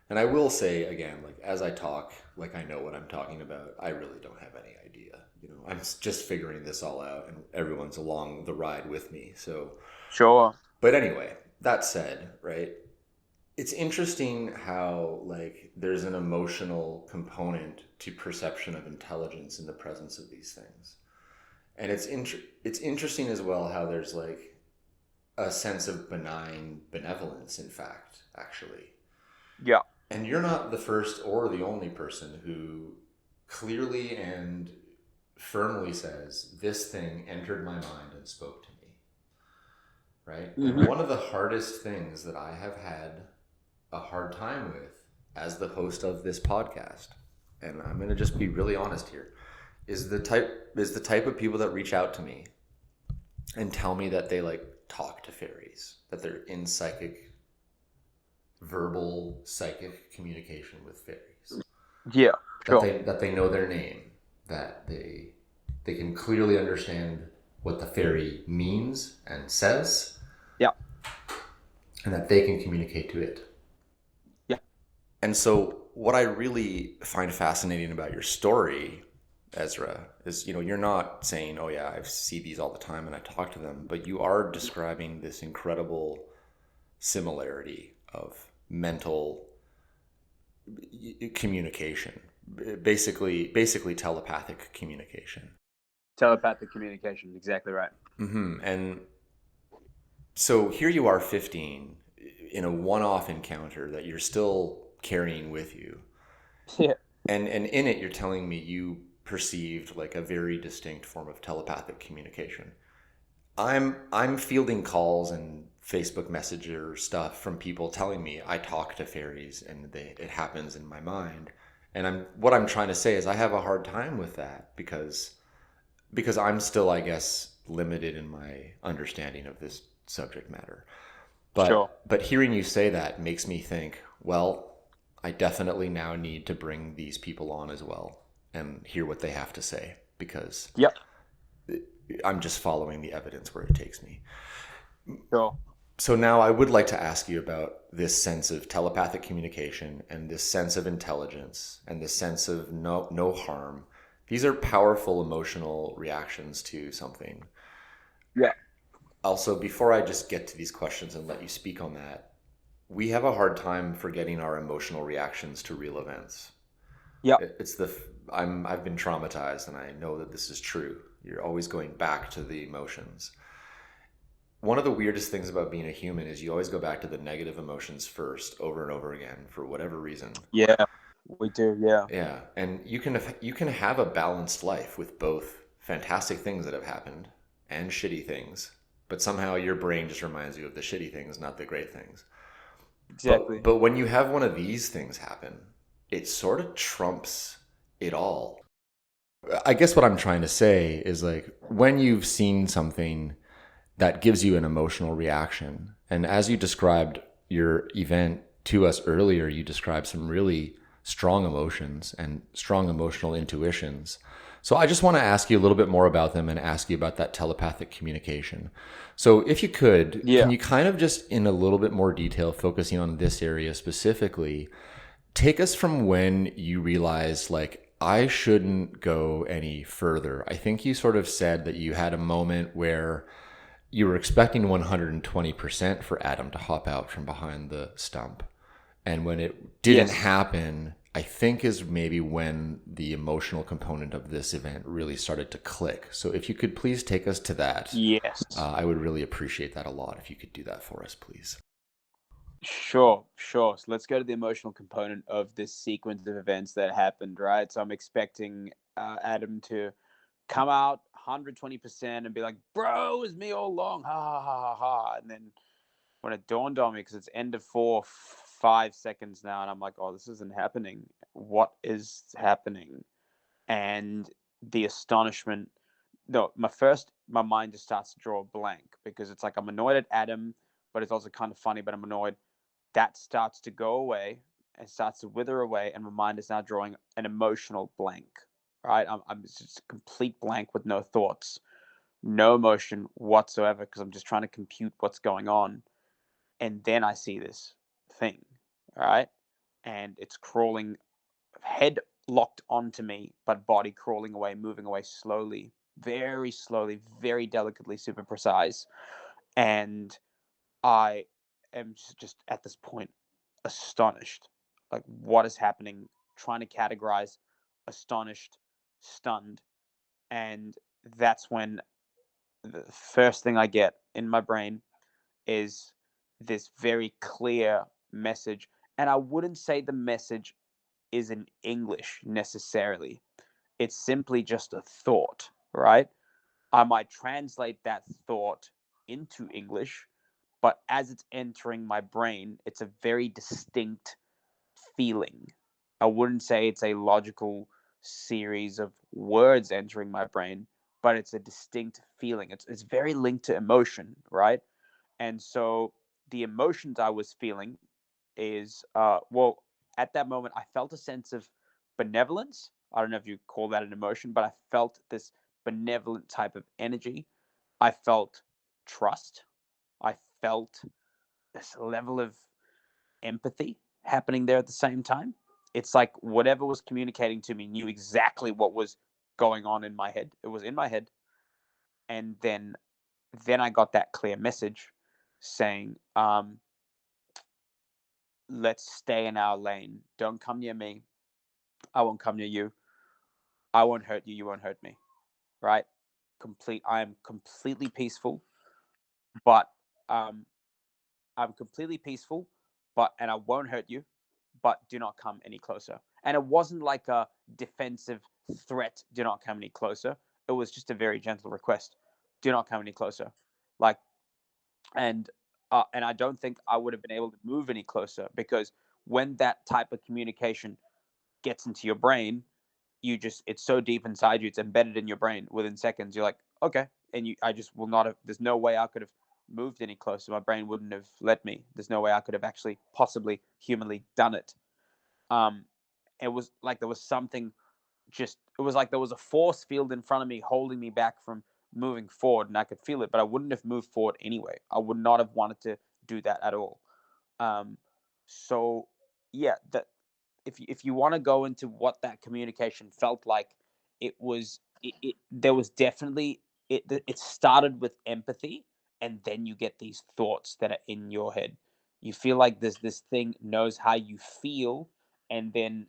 Speaker 3: And I will say, again, like, as I talk, like I know what I'm talking about, I really don't have any idea. I'm just figuring this all out and everyone's along the ride with me. So,
Speaker 1: sure.
Speaker 3: But anyway, that said, right? It's interesting how, like, there's an emotional component to perception of intelligence in the presence of these things. And it's interesting as well how there's, like, a sense of benign benevolence, in fact, actually.
Speaker 1: Yeah.
Speaker 3: And you're not the first or the only person who clearly and firmly says, this thing entered my mind and spoke to me. Right? Mm-hmm. And one of the hardest things that I have had a hard time with as the host of this podcast, and I'm going to just be really honest here, is the type of people that reach out to me and tell me that they like talk to fairies, that they're in verbal psychic communication with fairies.
Speaker 1: Yeah, sure.
Speaker 3: That they know their name, that they can clearly understand what the fairy means and says.
Speaker 1: Yeah.
Speaker 3: And that they can communicate to it.
Speaker 1: Yeah.
Speaker 3: And so what I really find fascinating about your story, Ezra, is, you're not saying, oh yeah, I see these all the time and I talk to them, but you are describing this incredible similarity of mental communication, basically telepathic communication.
Speaker 1: Telepathic communication, exactly right.
Speaker 3: Mm-hmm. And so here you are 15 in a one-off encounter that you're still carrying with you.
Speaker 1: Yeah.
Speaker 3: And in it, you're telling me you perceived like a very distinct form of telepathic communication. I'm fielding calls and Facebook Messenger stuff from people telling me I talk to fairies and it happens in my mind. And what I'm trying to say is I have a hard time with that because I'm still, I guess, limited in my understanding of this subject matter. But
Speaker 1: sure.
Speaker 3: But hearing you say that makes me think, well, I definitely now need to bring these people on as well and hear what they have to say because I'm just following the evidence where it takes me.
Speaker 1: Sure.
Speaker 3: So now I would like to ask you about this sense of telepathic communication and this sense of intelligence and this sense of no harm. These are powerful emotional reactions to something.
Speaker 1: Yeah.
Speaker 3: Also, before I just get to these questions and let you speak on that, we have a hard time forgetting our emotional reactions to real events.
Speaker 1: Yeah.
Speaker 3: I've been traumatized and I know that this is true. You're always going back to the emotions. One of the weirdest things about being a human is you always go back to the negative emotions first over and over again for whatever reason.
Speaker 1: Yeah, we do. Yeah.
Speaker 3: Yeah. And you can have a balanced life with both fantastic things that have happened and shitty things, but somehow your brain just reminds you of the shitty things, not the great things.
Speaker 1: Exactly.
Speaker 3: But when you have one of these things happen, it sort of trumps it all. I guess what I'm trying to say is like when you've seen something that gives you an emotional reaction, and as you described your event to us earlier, you described some really strong emotions and strong emotional intuitions. So I just want to ask you a little bit more about them and ask you about that telepathic communication. So if you could, can you kind of just in a little bit more detail, focusing on this area specifically, take us from when you realized like, I shouldn't go any further. I think you sort of said that you had a moment where you were expecting 120% for Adam to hop out from behind the stump. And when it didn't happen, I think is maybe when the emotional component of this event really started to click. So if you could please take us to that,
Speaker 1: Yes.
Speaker 3: I would really appreciate that a lot if you could do that for us, please.
Speaker 1: Sure. So let's go to the emotional component of this sequence of events that happened, right? So I'm expecting Adam to come out 120% and be like, bro, it was me all along. Ha ha ha ha ha. And then when it dawned on me, because it's end of 5 seconds now, and I'm like, oh, this isn't happening. What is happening? And the astonishment. No, my mind just starts to draw a blank because it's like I'm annoyed at Adam, but it's also kind of funny, but I'm annoyed. That starts to go away and starts to wither away, and my mind is now drawing an emotional blank. Right? I'm just a complete blank with no thoughts, no emotion whatsoever, because I'm just trying to compute what's going on. And then I see this thing, right? And it's crawling, head locked onto me, but body crawling away, moving away slowly, very delicately, super precise. And I am just at this point astonished. Like, what is happening? Trying to categorize astonished, stunned. And that's when the first thing I get in my brain is this very clear message. And I wouldn't say the message is in English necessarily. It's simply just a thought, right? I might translate that thought into English, but as it's entering my brain, it's a very distinct feeling. I wouldn't say it's a logical series of words entering my brain, but it's a distinct feeling. It's very linked to emotion, right? And so the emotions I was feeling is, well, at that moment, I felt a sense of benevolence. I don't know if you call that an emotion, but I felt this benevolent type of energy. I felt trust. I felt this level of empathy happening there at the same time. It's like whatever was communicating to me knew exactly what was going on in my head. It was in my head. And then I got that clear message saying, let's stay in our lane. Don't come near me. I won't come near you. I won't hurt you. You won't hurt me. Right? I am completely peaceful, but um, I'm completely peaceful, and I won't hurt you, but do not come any closer. And it wasn't like a defensive threat. Do not come any closer. It was just a very gentle request. Do not come any closer. Like, and I don't think I would have been able to move any closer, because when that type of communication gets into your brain, it's so deep inside you, it's embedded in your brain. Within seconds, you're like, okay, and I just will not have. There's no way I could have moved any closer. My brain wouldn't have let me. There's no way I could have actually possibly humanly done it. It was like there was something. It was like there was a force field in front of me holding me back from moving forward, and I could feel it, but I wouldn't have moved forward anyway. I would not have wanted to do that at all. So yeah, that if you want to go into what that communication felt like, there was definitely it started with empathy, and then you get these thoughts that are in your head. You feel like this thing knows how you feel, and then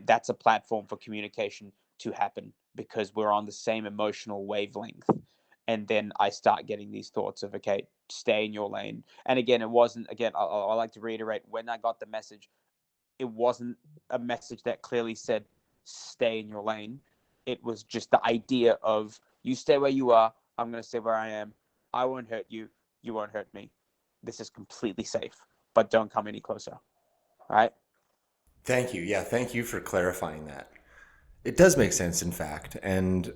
Speaker 1: that's a platform for communication to happen, because we're on the same emotional wavelength. And then I start getting these thoughts of, okay, stay in your lane. And again, it wasn't, again, I like to reiterate, when I got the message, it wasn't a message that clearly said, stay in your lane. It was just the idea of, you stay where you are, I'm going to stay where I am. I won't hurt you. You won't hurt me. This is completely safe, but don't come any closer. All right?
Speaker 3: Thank you. Yeah, thank you for clarifying that. It does make sense, in fact. And,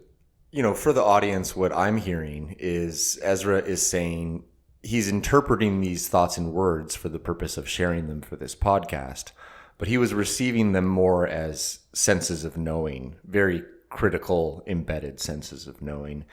Speaker 3: for the audience, what I'm hearing is Ezra is saying he's interpreting these thoughts in words for the purpose of sharing them for this podcast, but he was receiving them more as senses of knowing, very critical, embedded senses of knowing.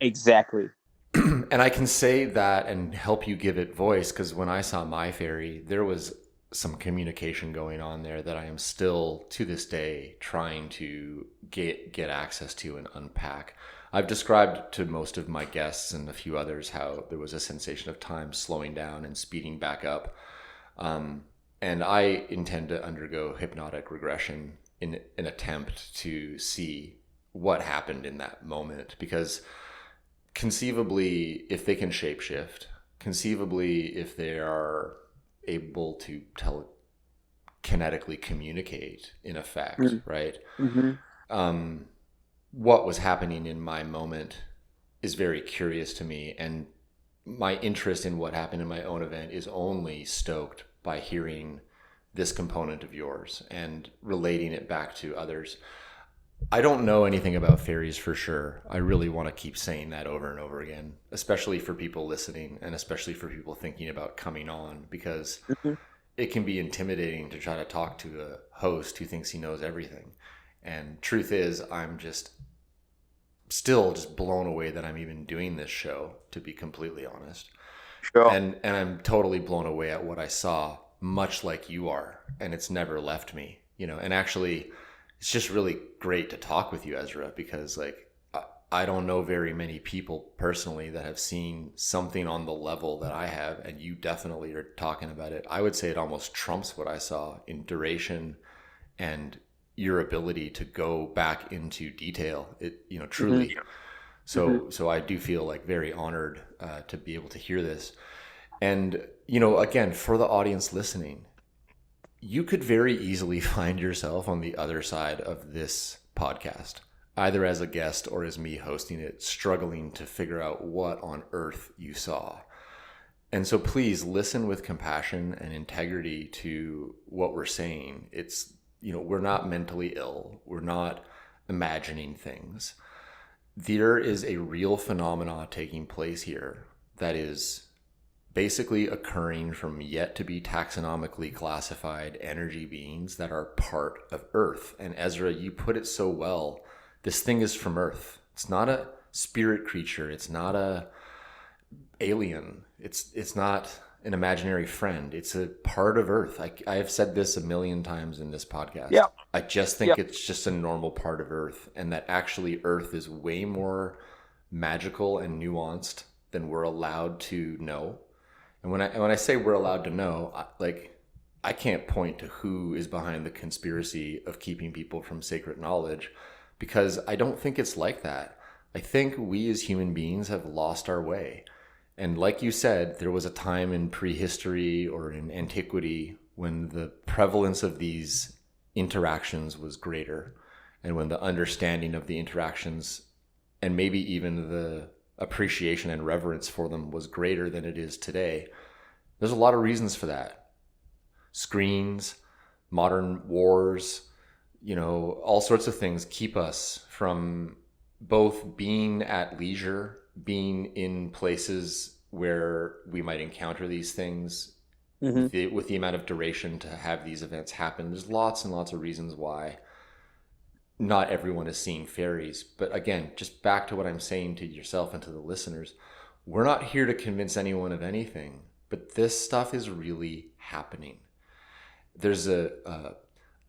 Speaker 1: Exactly.
Speaker 3: And I can say that and help you give it voice, because when I saw my fairy, there was some communication going on there that I am still to this day trying to get access to and unpack. I've described to most of my guests and a few others how there was a sensation of time slowing down and speeding back up. And And I intend to undergo hypnotic regression in an attempt to see what happened in that moment, because conceivably, if they can shapeshift, conceivably, if they are able to kinetically communicate, in effect, right? What was happening in my moment is very curious to me, and my interest in what happened in my own event is only stoked by hearing this component of yours and relating it back to others. I don't know anything about fairies for sure. I really want to keep saying that over and over again, especially for people listening and especially for people thinking about coming on, because it can be intimidating to try to talk to a host who thinks he knows everything. And truth is, I'm just still just blown away that I'm even doing this show, to be completely honest.
Speaker 1: Sure.
Speaker 3: And I'm totally blown away at what I saw, much like you are, and it's never left me, you know. And actually, it's just really great to talk with you, Ezra, because like I don't know very many people personally that have seen something on the level that I have, and you definitely are talking about it. I would say it almost trumps what I saw in duration and your ability to go back into detail. It, you know, truly. So I do feel like very honored to be able to hear this. And, you know, again, for the audience listening, you could very easily find yourself on the other side of this podcast, either as a guest or as me hosting it, struggling to figure out what on earth you saw. And so please listen with compassion and integrity to what we're saying. It's, you know, we're not mentally ill. We're not imagining things. There is a real phenomena taking place here that is basically occurring from yet to be taxonomically classified energy beings that are part of Earth. And Ezra, you put it so well. This thing is from Earth. It's not a spirit creature. It's not a alien. It's not an imaginary friend. It's a part of Earth. I have said this a million times in this podcast.
Speaker 1: Yeah.
Speaker 3: I just think it's just a normal part of Earth, and that actually Earth is way more magical and nuanced than we're allowed to know. And when I say we're allowed to know, I can't point to who is behind the conspiracy of keeping people from sacred knowledge, because I don't think it's like that. I think we as human beings have lost our way. And like you said, there was a time in prehistory or in antiquity when the prevalence of these interactions was greater, and when the understanding of the interactions and maybe even the appreciation and reverence for them was greater than it is today. There's a lot of reasons for that. Screens, modern wars, you know, all sorts of things keep us from both being at leisure, being in places where we might encounter these things with the amount of duration to have these events happen. There's lots and lots of reasons why not everyone is seeing fairies. But again, just back to what I'm saying to yourself and to the listeners, we're not here to convince anyone of anything, but this stuff is really happening. There's a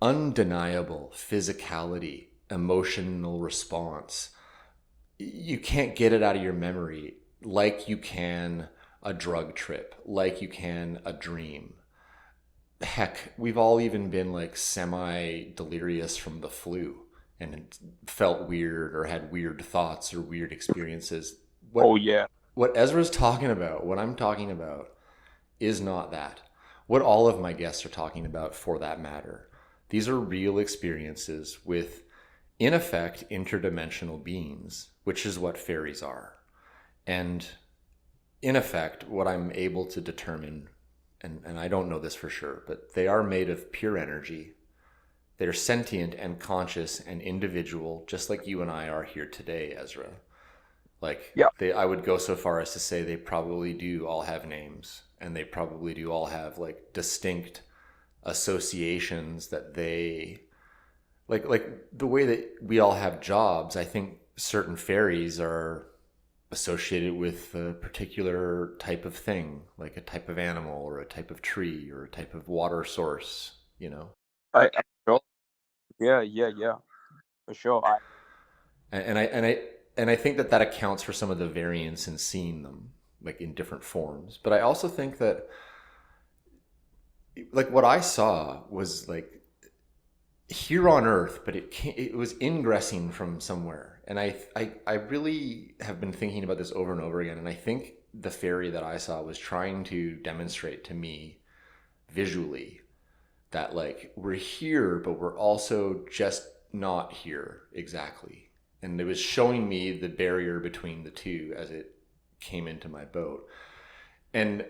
Speaker 3: undeniable physicality, emotional response. You can't get it out of your memory like you can a drug trip, like you can a dream. Heck, we've all even been like semi-delirious from the flu and felt weird or had weird thoughts or weird experiences. What Ezra's talking about, what I'm talking about, is not that. What all of my guests are talking about, for that matter. These are real experiences with, in effect, interdimensional beings, which is what fairies are. And in effect, what I'm able to determine, and I don't know this for sure, but they are made of pure energy. They're sentient and conscious and individual, just like you and I are here today, Ezra. I would go so far as to say they probably do all have names, and they probably do all have like distinct associations that they, like the way that we all have jobs. I think certain fairies are associated with a particular type of thing, like a type of animal or a type of tree or a type of water source, you know?
Speaker 1: Yeah, for sure.
Speaker 3: And I think that accounts for some of the variance in seeing them, like in different forms. But I also think that like what I saw was like here on Earth, but it was ingressing from somewhere. And I really have been thinking about this over and over again. And I think the fairy that I saw was trying to demonstrate to me visually that like we're here, but we're also just not here exactly. And it was showing me the barrier between the two as it came into my boat. I'm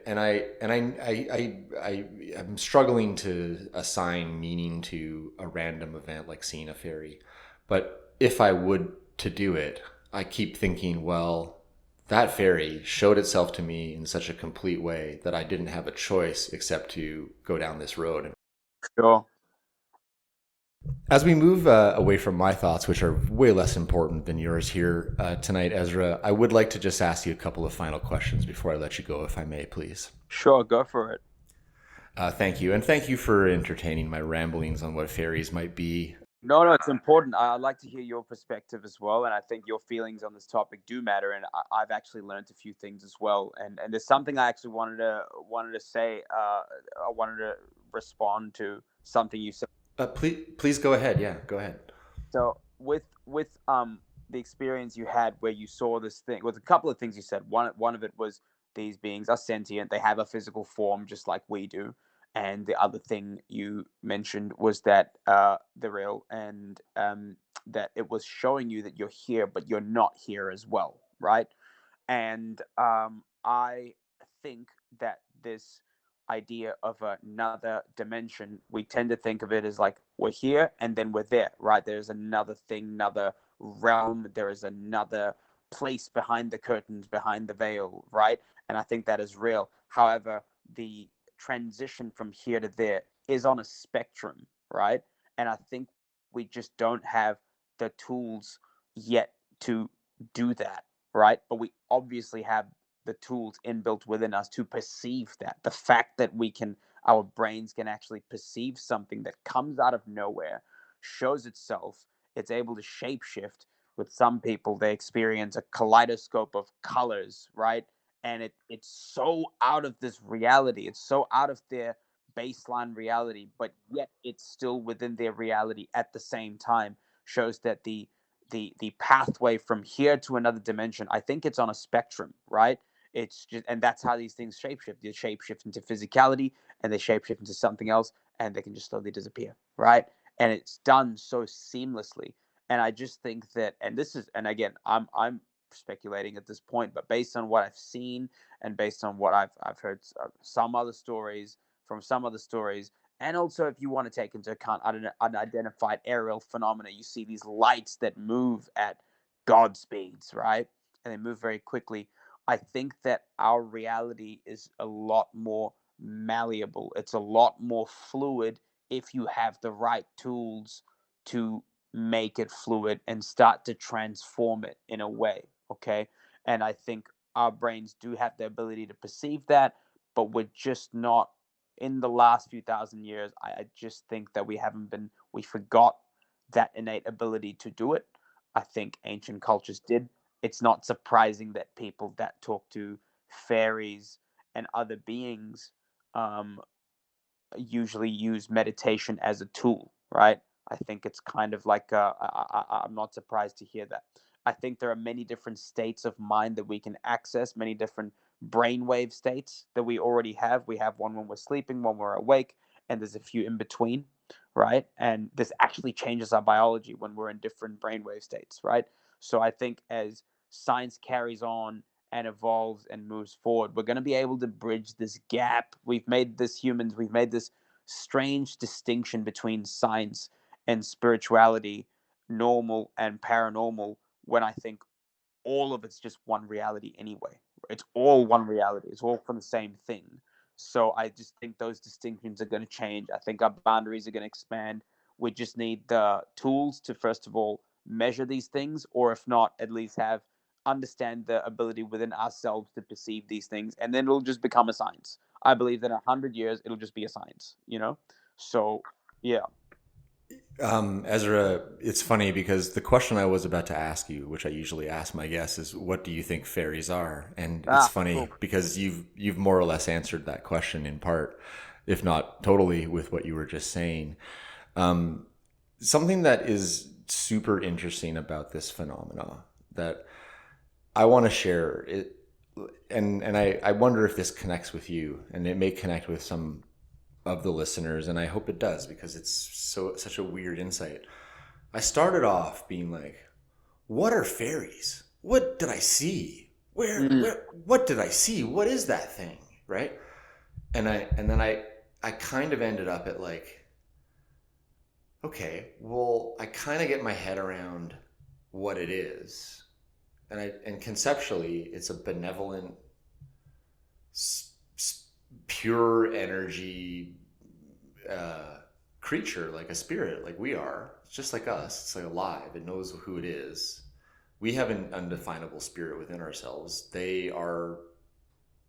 Speaker 3: struggling to assign meaning to a random event like seeing a fairy. But if I would to do it, I keep thinking, well, that fairy showed itself to me in such a complete way that I didn't have a choice except to go down this road.
Speaker 1: Sure.
Speaker 3: As we move away from my thoughts, which are way less important than yours here tonight, Ezra, I would like to just ask you a couple of final questions before I let you go, if I may, please.
Speaker 1: Sure, go for it.
Speaker 3: Thank you. And thank you for entertaining my ramblings on what fairies might be.
Speaker 1: No, it's important. I'd like to hear your perspective as well. And I think your feelings on this topic do matter. And I've actually learned a few things as well. And there's something I actually wanted to say. I wanted to respond to something you said.
Speaker 3: Please go ahead. Yeah, go ahead.
Speaker 1: So with the experience you had where you saw this thing, with a couple of things you said. One of it was these beings are sentient. They have a physical form just like we do. And the other thing you mentioned was that they're real, and that it was showing you that you're here, but you're not here as well, right? And I think that this idea of another dimension, we tend to think of it as like we're here and then we're there, right? There's another thing, another realm, there is another place behind the curtains, behind the veil, right? And I think that is real. However, the transition from here to there is on a spectrum, right? And I think we just don't have the tools yet to do that, right? But we obviously have the tools inbuilt within us to perceive that. The fact that our brains can actually perceive something that comes out of nowhere, shows itself, it's able to shapeshift. With some people, they experience a kaleidoscope of colors, right? And it's so out of this reality. It's so out of their baseline reality, but yet it's still within their reality at the same time. Shows that the pathway from here to another dimension, I think it's on a spectrum, right? It's just, and that's how these things shapeshift. They shapeshift into physicality, and they shapeshift into something else, and they can just slowly disappear, right? And it's done so seamlessly. And I just think that, and again, I'm speculating at this point, but based on what I've seen and based on what I've heard some other stories, and also if you want to take into account unidentified aerial phenomena, you see these lights that move at God speeds, right? And they move very quickly. I think that our reality is a lot more malleable. It's a lot more fluid if you have the right tools to make it fluid and start to transform it in a way. Okay. And I think our brains do have the ability to perceive that, but we're just not in the last few thousand years. I just think that we forgot that innate ability to do it. I think ancient cultures did. It's not surprising that people that talk to fairies and other beings usually use meditation as a tool, right? I think it's kind of like I'm not surprised to hear that. I think there are many different states of mind that we can access, many different brainwave states that we already have. We have one when we're sleeping, one when we're awake, and there's a few in between, right? And this actually changes our biology when we're in different brainwave states, right? So I think as science carries on and evolves and moves forward, we're going to be able to bridge this gap. We've made this strange distinction between science and spirituality, normal and paranormal, when I think all of it's just one reality anyway. It's all one reality. It's all from the same thing. So I just think those distinctions are going to change. I think our boundaries are going to expand. We just need the tools to, first of all, measure these things, or if not, at least understand the ability within ourselves to perceive these things, and then it'll just become a science. I believe that in 100 years, it'll just be a science, So, yeah.
Speaker 3: Ezra, it's funny because the question I was about to ask you, which I usually ask my guests, is what do you think fairies are? And it's funny cool. Because you've more or less answered that question in part. if not totally, with what you were just saying. Something that is super interesting about this phenomena that I want to share it, and I wonder if this connects with you, and it may connect with some of the listeners, and I hope it does, because it's such a weird insight. I started off being like, what are fairies? What did I see? What did I see? What is that thing? Right? And then I kind of ended up at like, okay, well, I kind of get my head around what it is. And conceptually, it's a benevolent, pure energy creature, like a spirit, like we are. It's just like us. It's like alive. It knows who it is. We have an undefinable spirit within ourselves. They are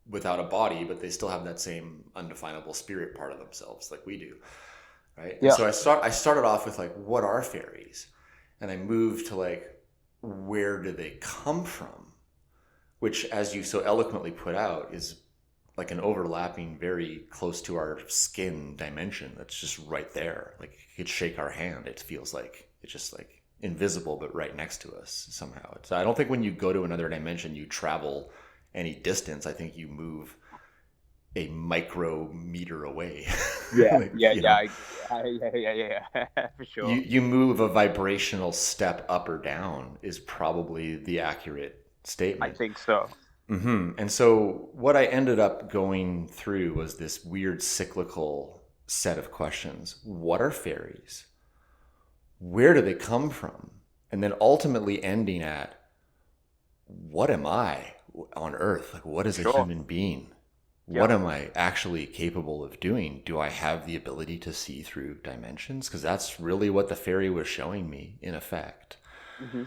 Speaker 3: without a body, but they still have that same undefinable spirit part of themselves, like we do, right? Yeah. And so I started off with like, what are fairies? And I moved to like, where do they come from? Which, as you so eloquently put out, is like an overlapping, very close to our skin dimension that's just right there. Like you could shake our hand. It feels like it's just like invisible, but right next to us somehow. I don't think when you go to another dimension, you travel any distance. I think you move a micrometer away.
Speaker 1: Yeah,
Speaker 3: like,
Speaker 1: yeah, for sure.
Speaker 3: You move a vibrational step up or down is probably the accurate statement.
Speaker 1: I think so.
Speaker 3: Mm-hmm. And so what I ended up going through was this weird cyclical set of questions. What are fairies? Where do they come from? And then ultimately ending at, what am I on Earth? Like, what is a human being? Yeah. What am I actually capable of doing? Do I have the ability to see through dimensions? Because that's really what the fairy was showing me, in effect. Mm-hmm.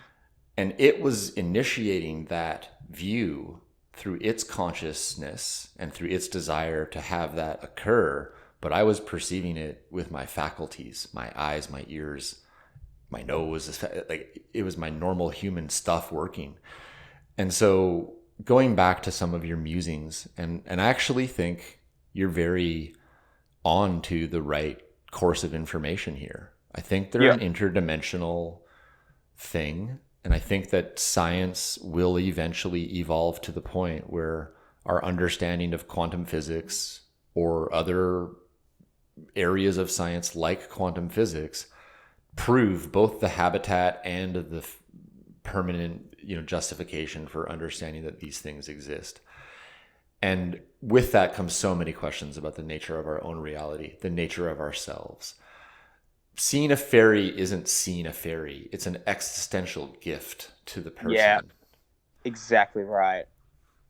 Speaker 3: And it was initiating that view through its consciousness and through its desire to have that occur. But I was perceiving it with my faculties, my eyes, my ears, my nose. Like, it was my normal human stuff working. And so going back to some of your musings, and I actually think you're very on to the right course of information here. I think they're an interdimensional thing. And I think that science will eventually evolve to the point where our understanding of quantum physics or other areas of science like quantum physics prove both the habitat and the permanent, justification for understanding that these things exist. And with that comes so many questions about the nature of our own reality, the nature of ourselves. Seeing a fairy isn't seeing a fairy. It's an existential gift to the person.
Speaker 1: Yeah, exactly right.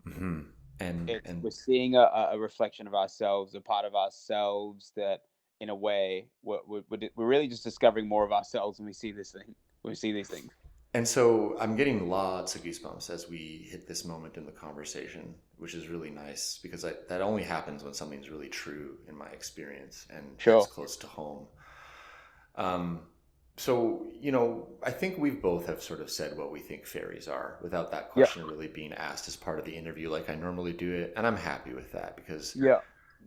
Speaker 3: Mm-hmm. And
Speaker 1: we're seeing a reflection of ourselves, a part of ourselves that, in a way, we're really just discovering more of ourselves when we see this thing. When we see these things.
Speaker 3: And so I'm getting lots of goosebumps as we hit this moment in the conversation, which is really nice, because that only happens when something's really true in my experience and it's close to home. So, I think we've both have sort of said what we think fairies are without that question really being asked as part of the interview like I normally do it. And I'm happy with that because,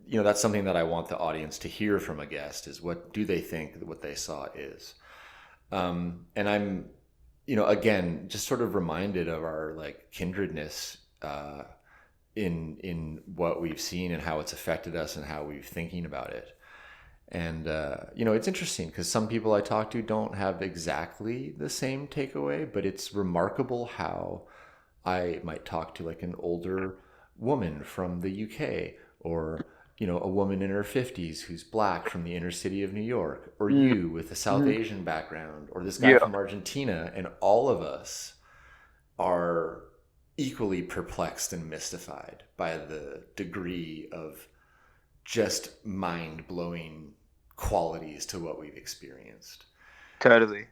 Speaker 3: that's something that I want the audience to hear from a guest is, what do they think what they saw is? And I'm, again, just sort of reminded of our like kindredness in what we've seen and how it's affected us and how we're thinking about it. And, it's interesting because some people I talk to don't have exactly the same takeaway, but it's remarkable how I might talk to like an older woman from the UK or, a woman in her 50s who's Black from the inner city of New York, or you with a South Asian background, or this guy from Argentina. And all of us are equally perplexed and mystified by the degree of just mind-blowing qualities to what we've experienced.
Speaker 1: Totally.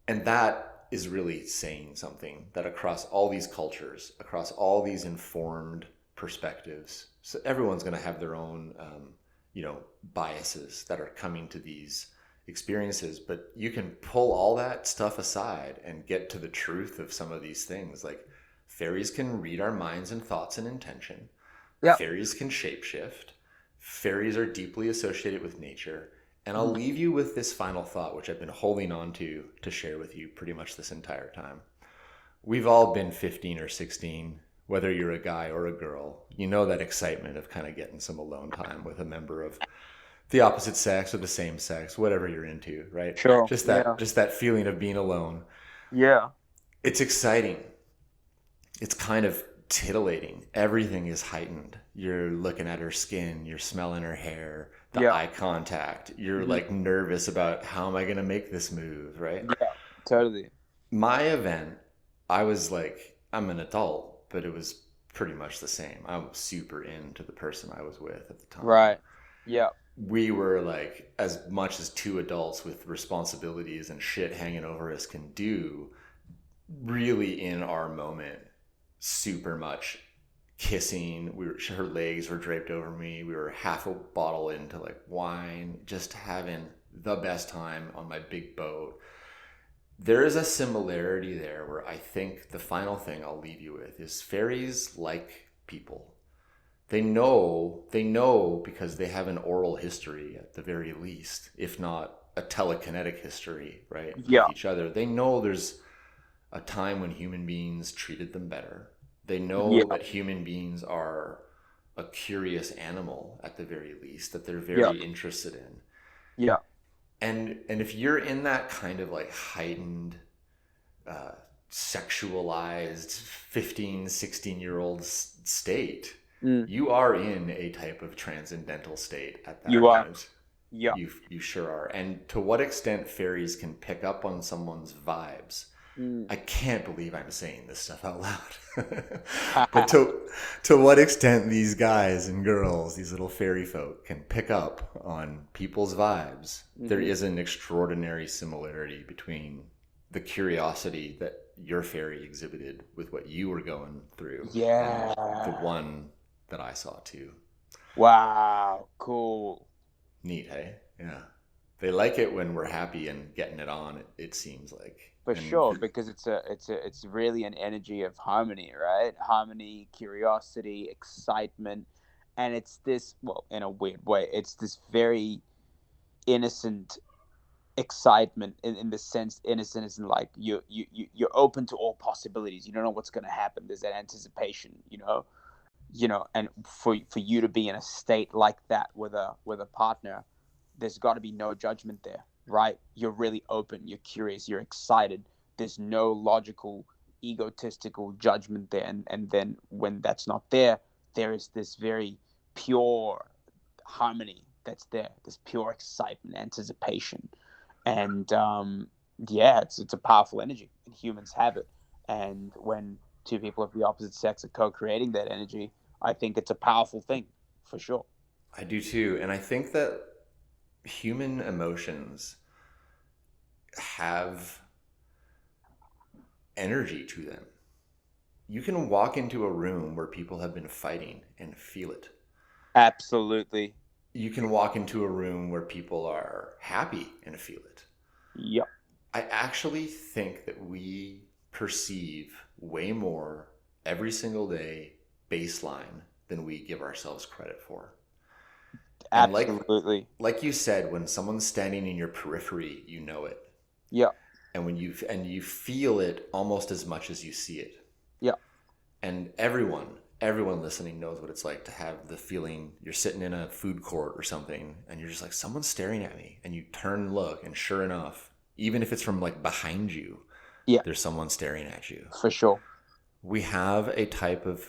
Speaker 3: And that is really saying something, that across all these cultures, across all these informed perspectives, so everyone's going to have their own, biases that are coming to these experiences, but you can pull all that stuff aside and get to the truth of some of these things. Like, fairies can read our minds and thoughts and intention. Yep. Fairies can shapeshift. Fairies are deeply associated with nature. And I'll leave you with this final thought, which I've been holding on to share with you pretty much this entire time. We've all been 15 or 16, whether you're a guy or a girl. You know that excitement of kind of getting some alone time with a member of the opposite sex or the same sex, whatever you're into, right?
Speaker 1: Sure.
Speaker 3: Just that feeling of being alone.
Speaker 1: Yeah.
Speaker 3: It's exciting. It's kind of titillating. Everything is heightened. You're looking at her skin, you're smelling her hair, the eye contact. You're like nervous about how am I going to make this move, right?
Speaker 1: Yeah, totally.
Speaker 3: My event, I was like, I'm an adult, but it was pretty much the same. I was super into the person I was with at the time.
Speaker 1: Right. Yeah.
Speaker 3: We were like as much as two adults with responsibilities and shit hanging over us can do, really in our moment, super much kissing. Her legs were draped over me. We were half a bottle into like wine, just having the best time on my big boat. There is a similarity there where I think the final thing I'll leave you with is fairies like people. They know because they have an oral history at the very least, if not a telekinetic history, right?
Speaker 1: Yeah.
Speaker 3: With each other. They know there's a time when human beings treated them better. They know that human beings are a curious animal at the very least, that they're very interested in.
Speaker 1: Yeah.
Speaker 3: And if you're in that kind of like heightened, sexualized 15, 16-year-old state, you are in a type of transcendental state at that moment.
Speaker 1: Yeah.
Speaker 3: You sure are. And to what extent fairies can pick up on someone's vibes, I can't believe I'm saying this stuff out loud. But to what extent these guys and girls, these little fairy folk, can pick up on people's vibes, there is an extraordinary similarity between the curiosity that your fairy exhibited with what you were going through.
Speaker 1: Yeah.
Speaker 3: And the one that I saw too.
Speaker 1: Wow. Cool.
Speaker 3: Neat, hey? Yeah. They like it when we're happy and getting it on, it seems like.
Speaker 1: For sure, because it's really an energy of harmony, right? Harmony, curiosity, excitement, and it's this, well, in a weird way, it's this very innocent excitement in the sense, innocent is in like you're open to all possibilities. You don't know what's going to happen. There's that anticipation, you know, and for you to be in a state like that with a partner, there's got to be no judgment there. Right? You're really open, you're curious, you're excited. There's no logical, egotistical judgment there. And then when that's not there, there is this very pure harmony that's there, this pure excitement, anticipation. And it's a powerful energy, and humans have it. And when two people of the opposite sex are co-creating that energy, I think it's a powerful thing, for sure.
Speaker 3: I do too. And I think that human emotions have energy to them. You can walk into a room where people have been fighting and feel it.
Speaker 1: Absolutely.
Speaker 3: You can walk into a room where people are happy and feel it.
Speaker 1: Yep.
Speaker 3: I actually think that we perceive way more every single day baseline than we give ourselves credit for.
Speaker 1: Absolutely.
Speaker 3: Like you said, when someone's standing in your periphery, you know it.
Speaker 1: Yeah.
Speaker 3: And when you feel it almost as much as you see it.
Speaker 1: Yeah.
Speaker 3: And everyone listening knows what it's like to have the feeling you're sitting in a food court or something and you're just like, someone's staring at me, and you turn and look, and sure enough, even if it's from like behind you, there's someone staring at you.
Speaker 1: For sure.
Speaker 3: We have a type of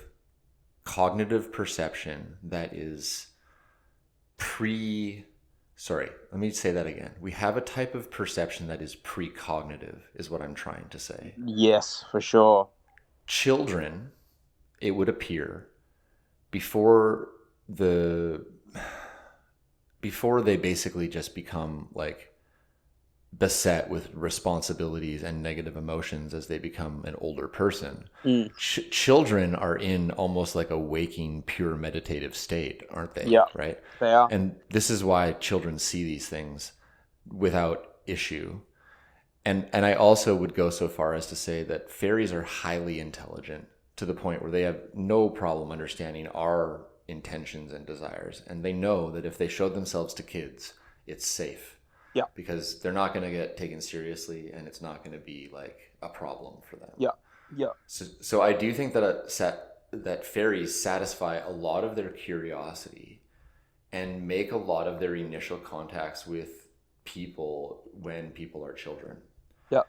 Speaker 3: cognitive perception that is let me say that again. We have a type of perception that is precognitive, is what I'm trying to say.
Speaker 1: Yes, for sure.
Speaker 3: Children, it would appear, before they basically just become like beset with responsibilities and negative emotions as they become an older person. Children are in almost like a waking, pure meditative state, aren't they?
Speaker 1: Yeah,
Speaker 3: right.
Speaker 1: They are.
Speaker 3: And this is why children see these things without issue. And I also would go so far as to say that fairies are highly intelligent, to the point where they have no problem understanding our intentions and desires, and they know that if they showed themselves to kids, it's safe.
Speaker 1: Yeah.
Speaker 3: Because they're not going to get taken seriously, and it's not going to be like a problem for them.
Speaker 1: Yeah. Yeah.
Speaker 3: So I do think that that fairies satisfy a lot of their curiosity and make a lot of their initial contacts with people when people are children.
Speaker 1: Yeah.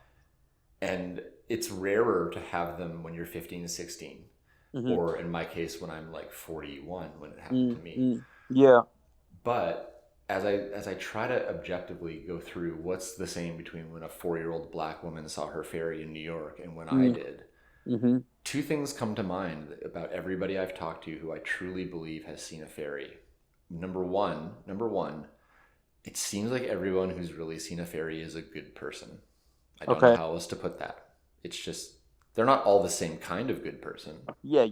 Speaker 3: And it's rarer to have them when you're 15 to 16, or in my case, when I'm like 41, when it happened to me.
Speaker 1: Yeah.
Speaker 3: But as I try to objectively go through what's the same between when a 4-year-old black woman saw her fairy in New York and when I did, two things come to mind about everybody I've talked to who I truly believe has seen a fairy. Number one, it seems like everyone who's really seen a fairy is a good person. I don't know how else to put that. It's just, they're not all the same kind of good person.
Speaker 1: Yeah.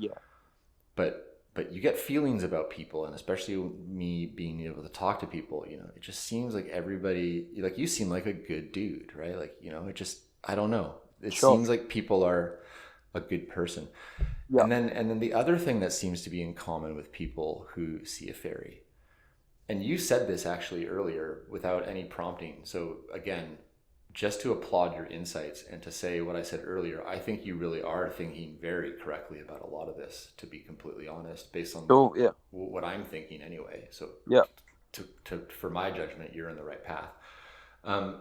Speaker 3: But you get feelings about people, and especially me being able to talk to people, you know, it just seems like everybody, like you seem like a good dude, right? Like, you know, it just, I don't know. It seems like people are a good person. Yeah. And then the other thing that seems to be in common with people who see a fairy, and you said this actually earlier without any prompting. So again, just to applaud your insights and to say what I said earlier, I think you really are thinking very correctly about a lot of this, to be completely honest, based on what I'm thinking anyway. So for my judgment, you're in the right path.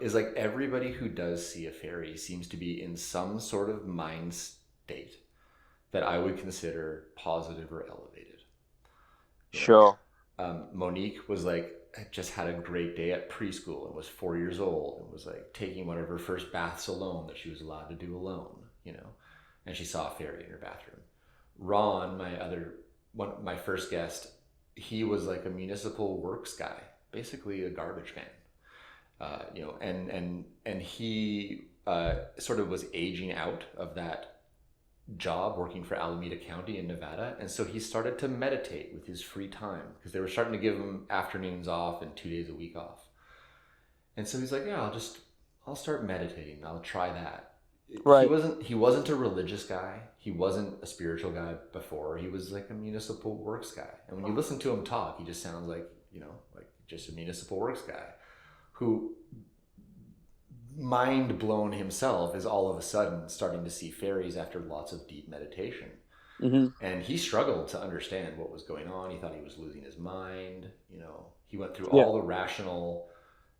Speaker 3: Is like everybody who does see a fairy seems to be in some sort of mind state that I would consider positive or elevated.
Speaker 1: Sure.
Speaker 3: Monique was like, just had a great day at preschool and was 4 years old and was like taking one of her first baths alone that she was allowed to do alone, you know, and she saw a fairy in her bathroom. Ron, my first guest, he was like a municipal works guy, basically a garbage man, you know, and he sort of was aging out of that job working for Alameda County in Nevada, and so he started to meditate with his free time because they were starting to give him afternoons off and 2 days a week off. And so he's like, yeah, I'll start meditating. I'll try that. Right. He wasn't a religious guy. He wasn't a spiritual guy before. He was like a municipal works guy. And when you listen to him talk, he just sounds like, you know, like just a municipal works guy who, mind blown himself, is all of a sudden starting to see fairies after lots of deep meditation. And he struggled to understand what was going on. He thought he was losing his mind. You know, he went through all the rational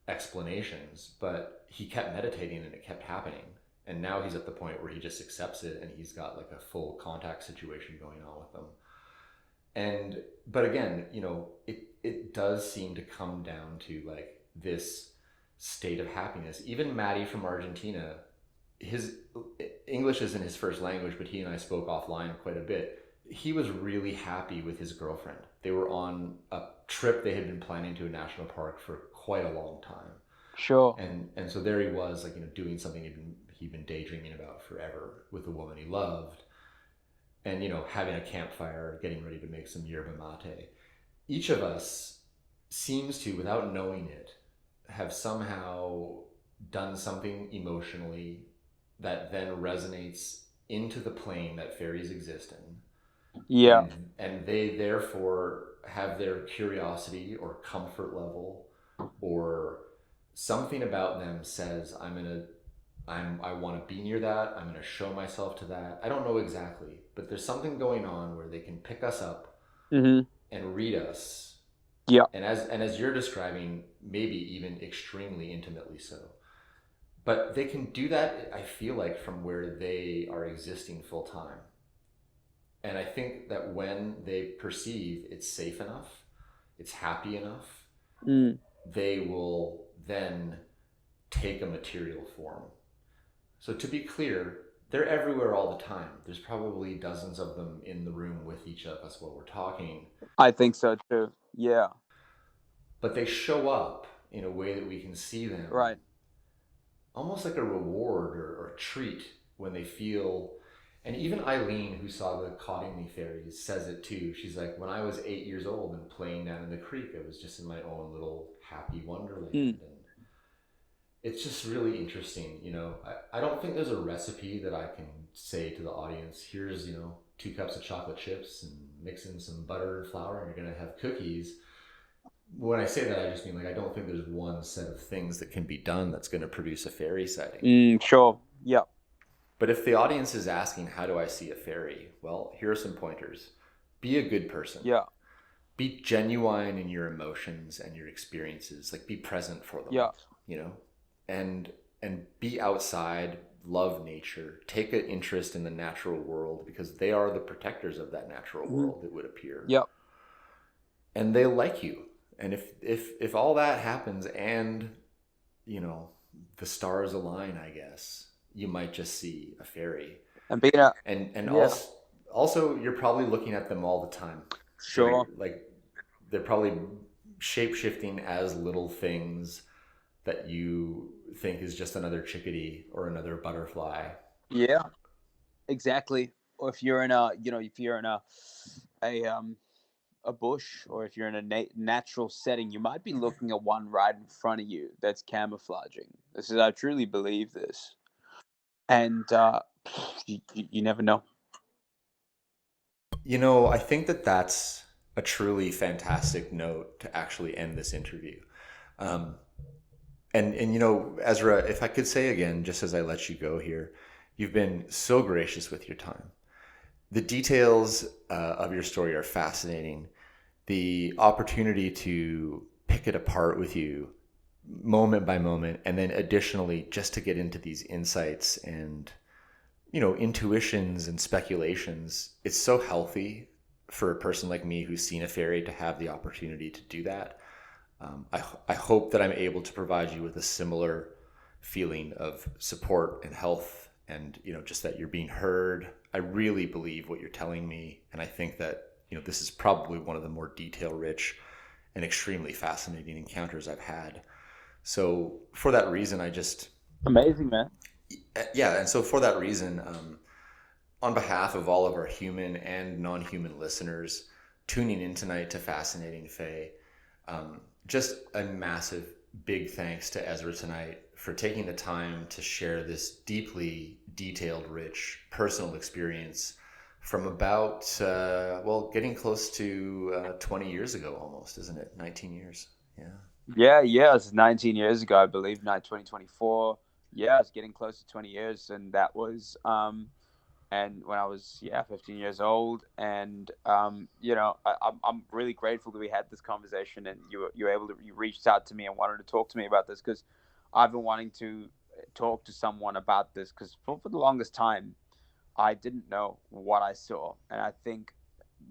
Speaker 3: explanations, but he kept meditating and it kept happening. And now he's at the point where he just accepts it, and he's got like a full contact situation going on with them. But again, you know, it does seem to come down to like this state of happiness. Even Maddie from Argentina, his English isn't his first language, but he and I spoke offline quite a bit. He was really happy with his girlfriend. They were on a trip they had been planning to a national park for quite a long time.
Speaker 1: Sure.
Speaker 3: And so there he was, like, you know, doing something he'd been daydreaming about forever with the woman he loved, and, you know, having a campfire, getting ready to make some yerba mate. Each of us seems to, without knowing it, have somehow done something emotionally that then resonates into the plane that fairies exist in. Yeah. And they therefore have their curiosity or comfort level or something about them says, I want to be near that. I'm going to show myself to that. I don't know exactly, but there's something going on where they can pick us up and read us. Yeah. And as you're describing, maybe even extremely intimately so. But they can do that, I feel like, from where they are existing full time. And I think that when they perceive it's safe enough, it's happy enough, they will then take a material form. So to be clear, they're everywhere all the time. There's probably dozens of them in the room with each of us while we're talking.
Speaker 1: I think so too. Yeah.
Speaker 3: But they show up in a way that we can see them. Right. Almost like a reward or a treat when they feel. And even Eileen, who saw the Cottingley fairies, says it too. She's like, when I was 8 years old and playing down in the creek, I was just in my own little happy wonderland. And it's just really interesting, you know. I don't think there's a recipe that I can say to the audience, here's, you know, 2 cups of chocolate chips and mix in some butter and flour, and you're going to have cookies. When I say that, I just mean like I don't think there's one set of things that can be done that's going to produce a fairy sighting.
Speaker 1: Sure. Yep.
Speaker 3: But if the audience is asking, how do I see a fairy? Well, here are some pointers. Be a good person.
Speaker 1: Yeah.
Speaker 3: Be genuine in your emotions and your experiences. Like, be present for them.
Speaker 1: Yeah.
Speaker 3: You know, and be outside. Love nature. Take an interest in the natural world, because they are the protectors of that natural world. It would appear.
Speaker 1: Yep.
Speaker 3: And they like you. And if all that happens, and you know the stars align, I guess you might just see a fairy.
Speaker 1: And being a
Speaker 3: and also you're probably looking at them all the time.
Speaker 1: Sure.
Speaker 3: They're probably shape-shifting as little things that you think is just another chickadee or another butterfly.
Speaker 1: Yeah, exactly. Or if you're in a bush, or if you're in a natural setting, you might be looking at one right in front of you that's camouflaging. I truly believe this. And you never know.
Speaker 3: You know, I think that's a truly fantastic note to actually end this interview. And you know, Ezra, if I could say again, just as I let you go here, you've been so gracious with your time. The details of your story are fascinating. The opportunity to pick it apart with you moment by moment, and then additionally just to get into these insights and, you know, intuitions and speculations, it's so healthy for a person like me who's seen a fairy to have the opportunity to do that. I hope that I'm able to provide you with a similar feeling of support and health, and, you know, just that you're being heard. I really believe what you're telling me, and I think that, you know, this is probably one of the more detail-rich and extremely fascinating encounters I've had. So for that reason,
Speaker 1: amazing, man.
Speaker 3: Yeah, and so for that reason, on behalf of all of our human and non-human listeners tuning in tonight to Fascinating Fae, just a massive big thanks to Ezra tonight for taking the time to share this deeply detailed, rich, personal experience from about, getting close to 20 years ago almost, isn't it? 19 years. Yeah.
Speaker 1: Yeah, it's 19 years ago, I believe, 2024. Yeah, it's getting close to 20 years, and that was, and when I was 15 years old, and you know, I'm really grateful that we had this conversation, and you reached out to me and wanted to talk to me about this, because I've been wanting to talk to someone about this, because for the longest time I didn't know what I saw, and I think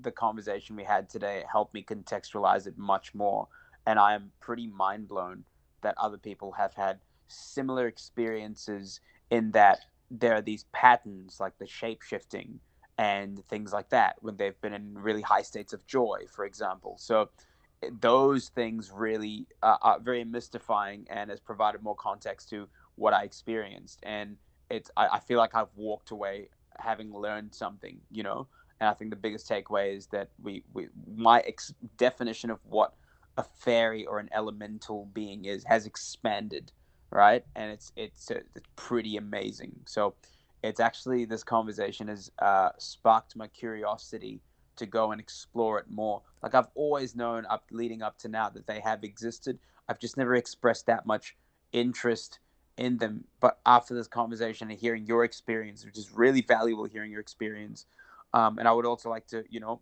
Speaker 1: the conversation we had today helped me contextualize it much more. And I am pretty mind blown that other people have had similar experiences, in that there are these patterns like the shape shifting and things like that when they've been in really high states of joy, for example. So those things really are very mystifying, and has provided more context to what I experienced. And I feel like I've walked away having learned something, you know. And I think the biggest takeaway is that my definition of what a fairy or an elemental being has expanded, right? And it's pretty amazing. So it's actually, this conversation has sparked my curiosity to go and explore it more. Like, I've always known leading up to now that they have existed. I've just never expressed that much interest in them. But after this conversation and hearing your experience, which is really valuable, hearing your experience. And I would also like to, you know,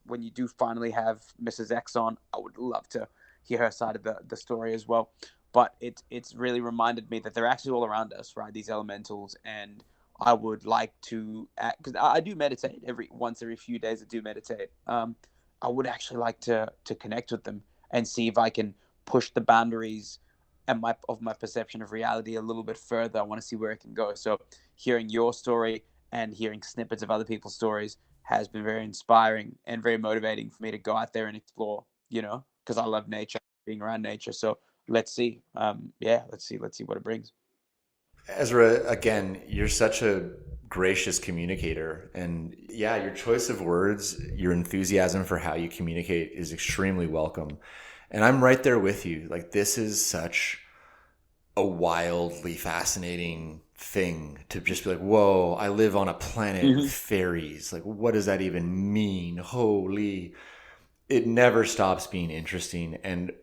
Speaker 1: when you do finally have Mrs. X on, I would love to hear her side of the story as well. But it's really reminded me that they're actually all around us, right? These elementals. And I would like to, because I do meditate once every few days. I do meditate. I would actually like to connect with them and see if I can push the boundaries of my perception of reality a little bit further. I want to see where it can go. So hearing your story and hearing snippets of other people's stories has been very inspiring and very motivating for me to go out there and explore, you know, because I love nature, being around nature. So let's see. Let's see what it brings.
Speaker 3: Ezra, again, you're such a gracious communicator, and your choice of words, your enthusiasm for how you communicate is extremely welcome. And I'm right there with you. Like, this is such a wildly fascinating thing to just be like, whoa, I live on a planet with fairies. Like, what does that even mean? Holy. It never stops being interesting. And,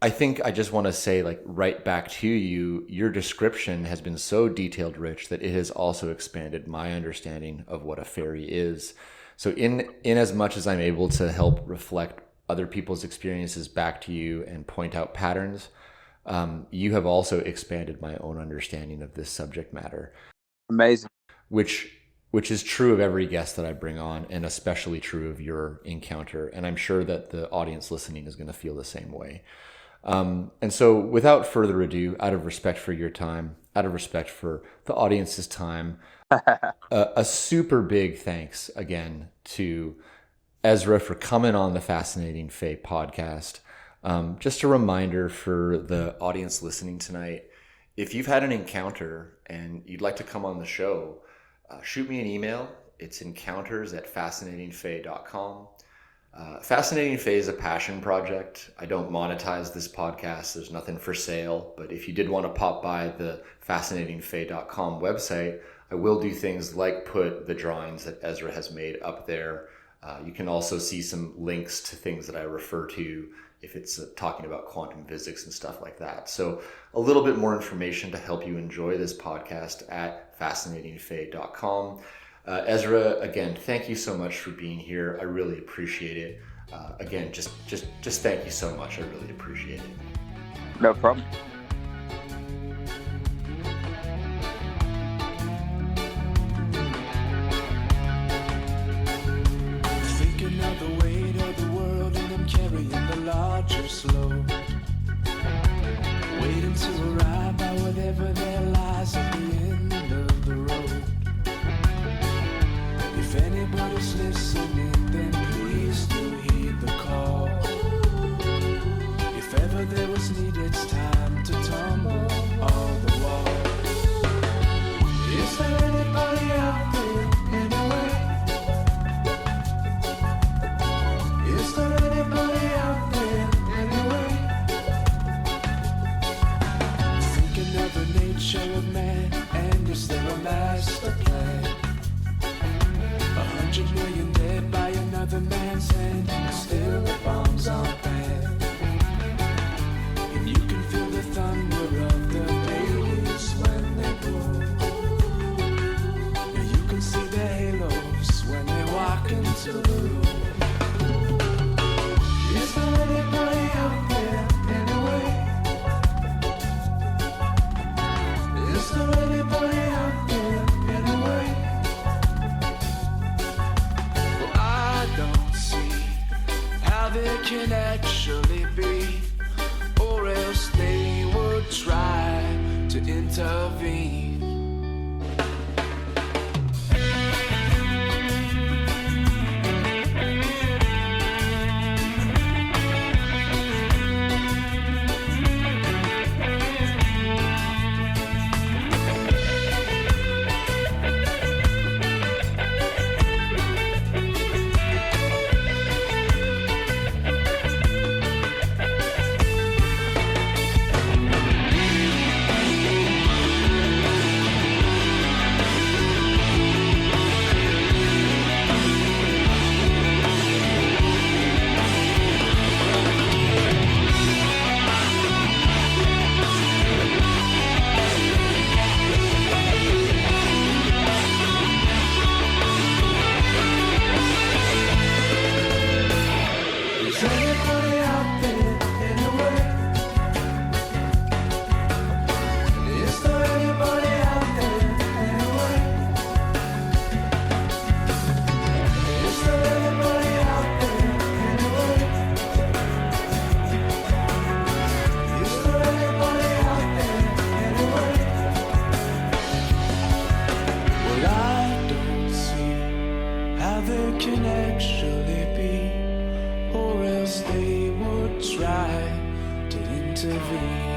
Speaker 3: I think I just want to say, like, right back to you, your description has been so detailed rich that it has also expanded my understanding of what a fairy is. So in as much as I'm able to help reflect other people's experiences back to you and point out patterns, you have also expanded my own understanding of this subject matter.
Speaker 1: Amazing.
Speaker 3: Which is true of every guest that I bring on, and especially true of your encounter. And I'm sure that the audience listening is going to feel the same way. And so without further ado, out of respect for your time, out of respect for the audience's time, a super big thanks again to Ezra for coming on the Fascinating Fae podcast. Just a reminder for the audience listening tonight, if you've had an encounter and you'd like to come on the show, shoot me an email. It's encounters@fascinatingfae.com. Fascinating Fae is a passion project. I don't monetize this podcast. There's nothing for sale. But if you did want to pop by the fascinatingfae.com website, I will do things like put the drawings that Ezra has made up there. You can also see some links to things that I refer to if it's talking about quantum physics and stuff like that. So a little bit more information to help you enjoy this podcast at fascinatingfae.com. Ezra, again, thank you so much for being here. I really appreciate it. Again, just thank you so much. I really appreciate it.
Speaker 1: No problem.
Speaker 11: Thinking of the weight of the world and I'm carrying the largest load. Waiting to arrive by whatever there lies at the end of the road. If anybody's listening, then please do heed the call. If ever there was need, it's time to tumble all the walls. Is there anybody out there anyway? Is there anybody out there anyway? Thinking of the nature of man, and is there a master plan? 100 million dead by another man's hand, and still the bombs aren't banned. And you can feel the thunder of the babies when they grow. And you can see their halos when they walk into the room. Is there anybody out there anyway? Is there anybody out there anyway? There can actually be, or else they would try to intervene. Can actually be, or else they would try to intervene.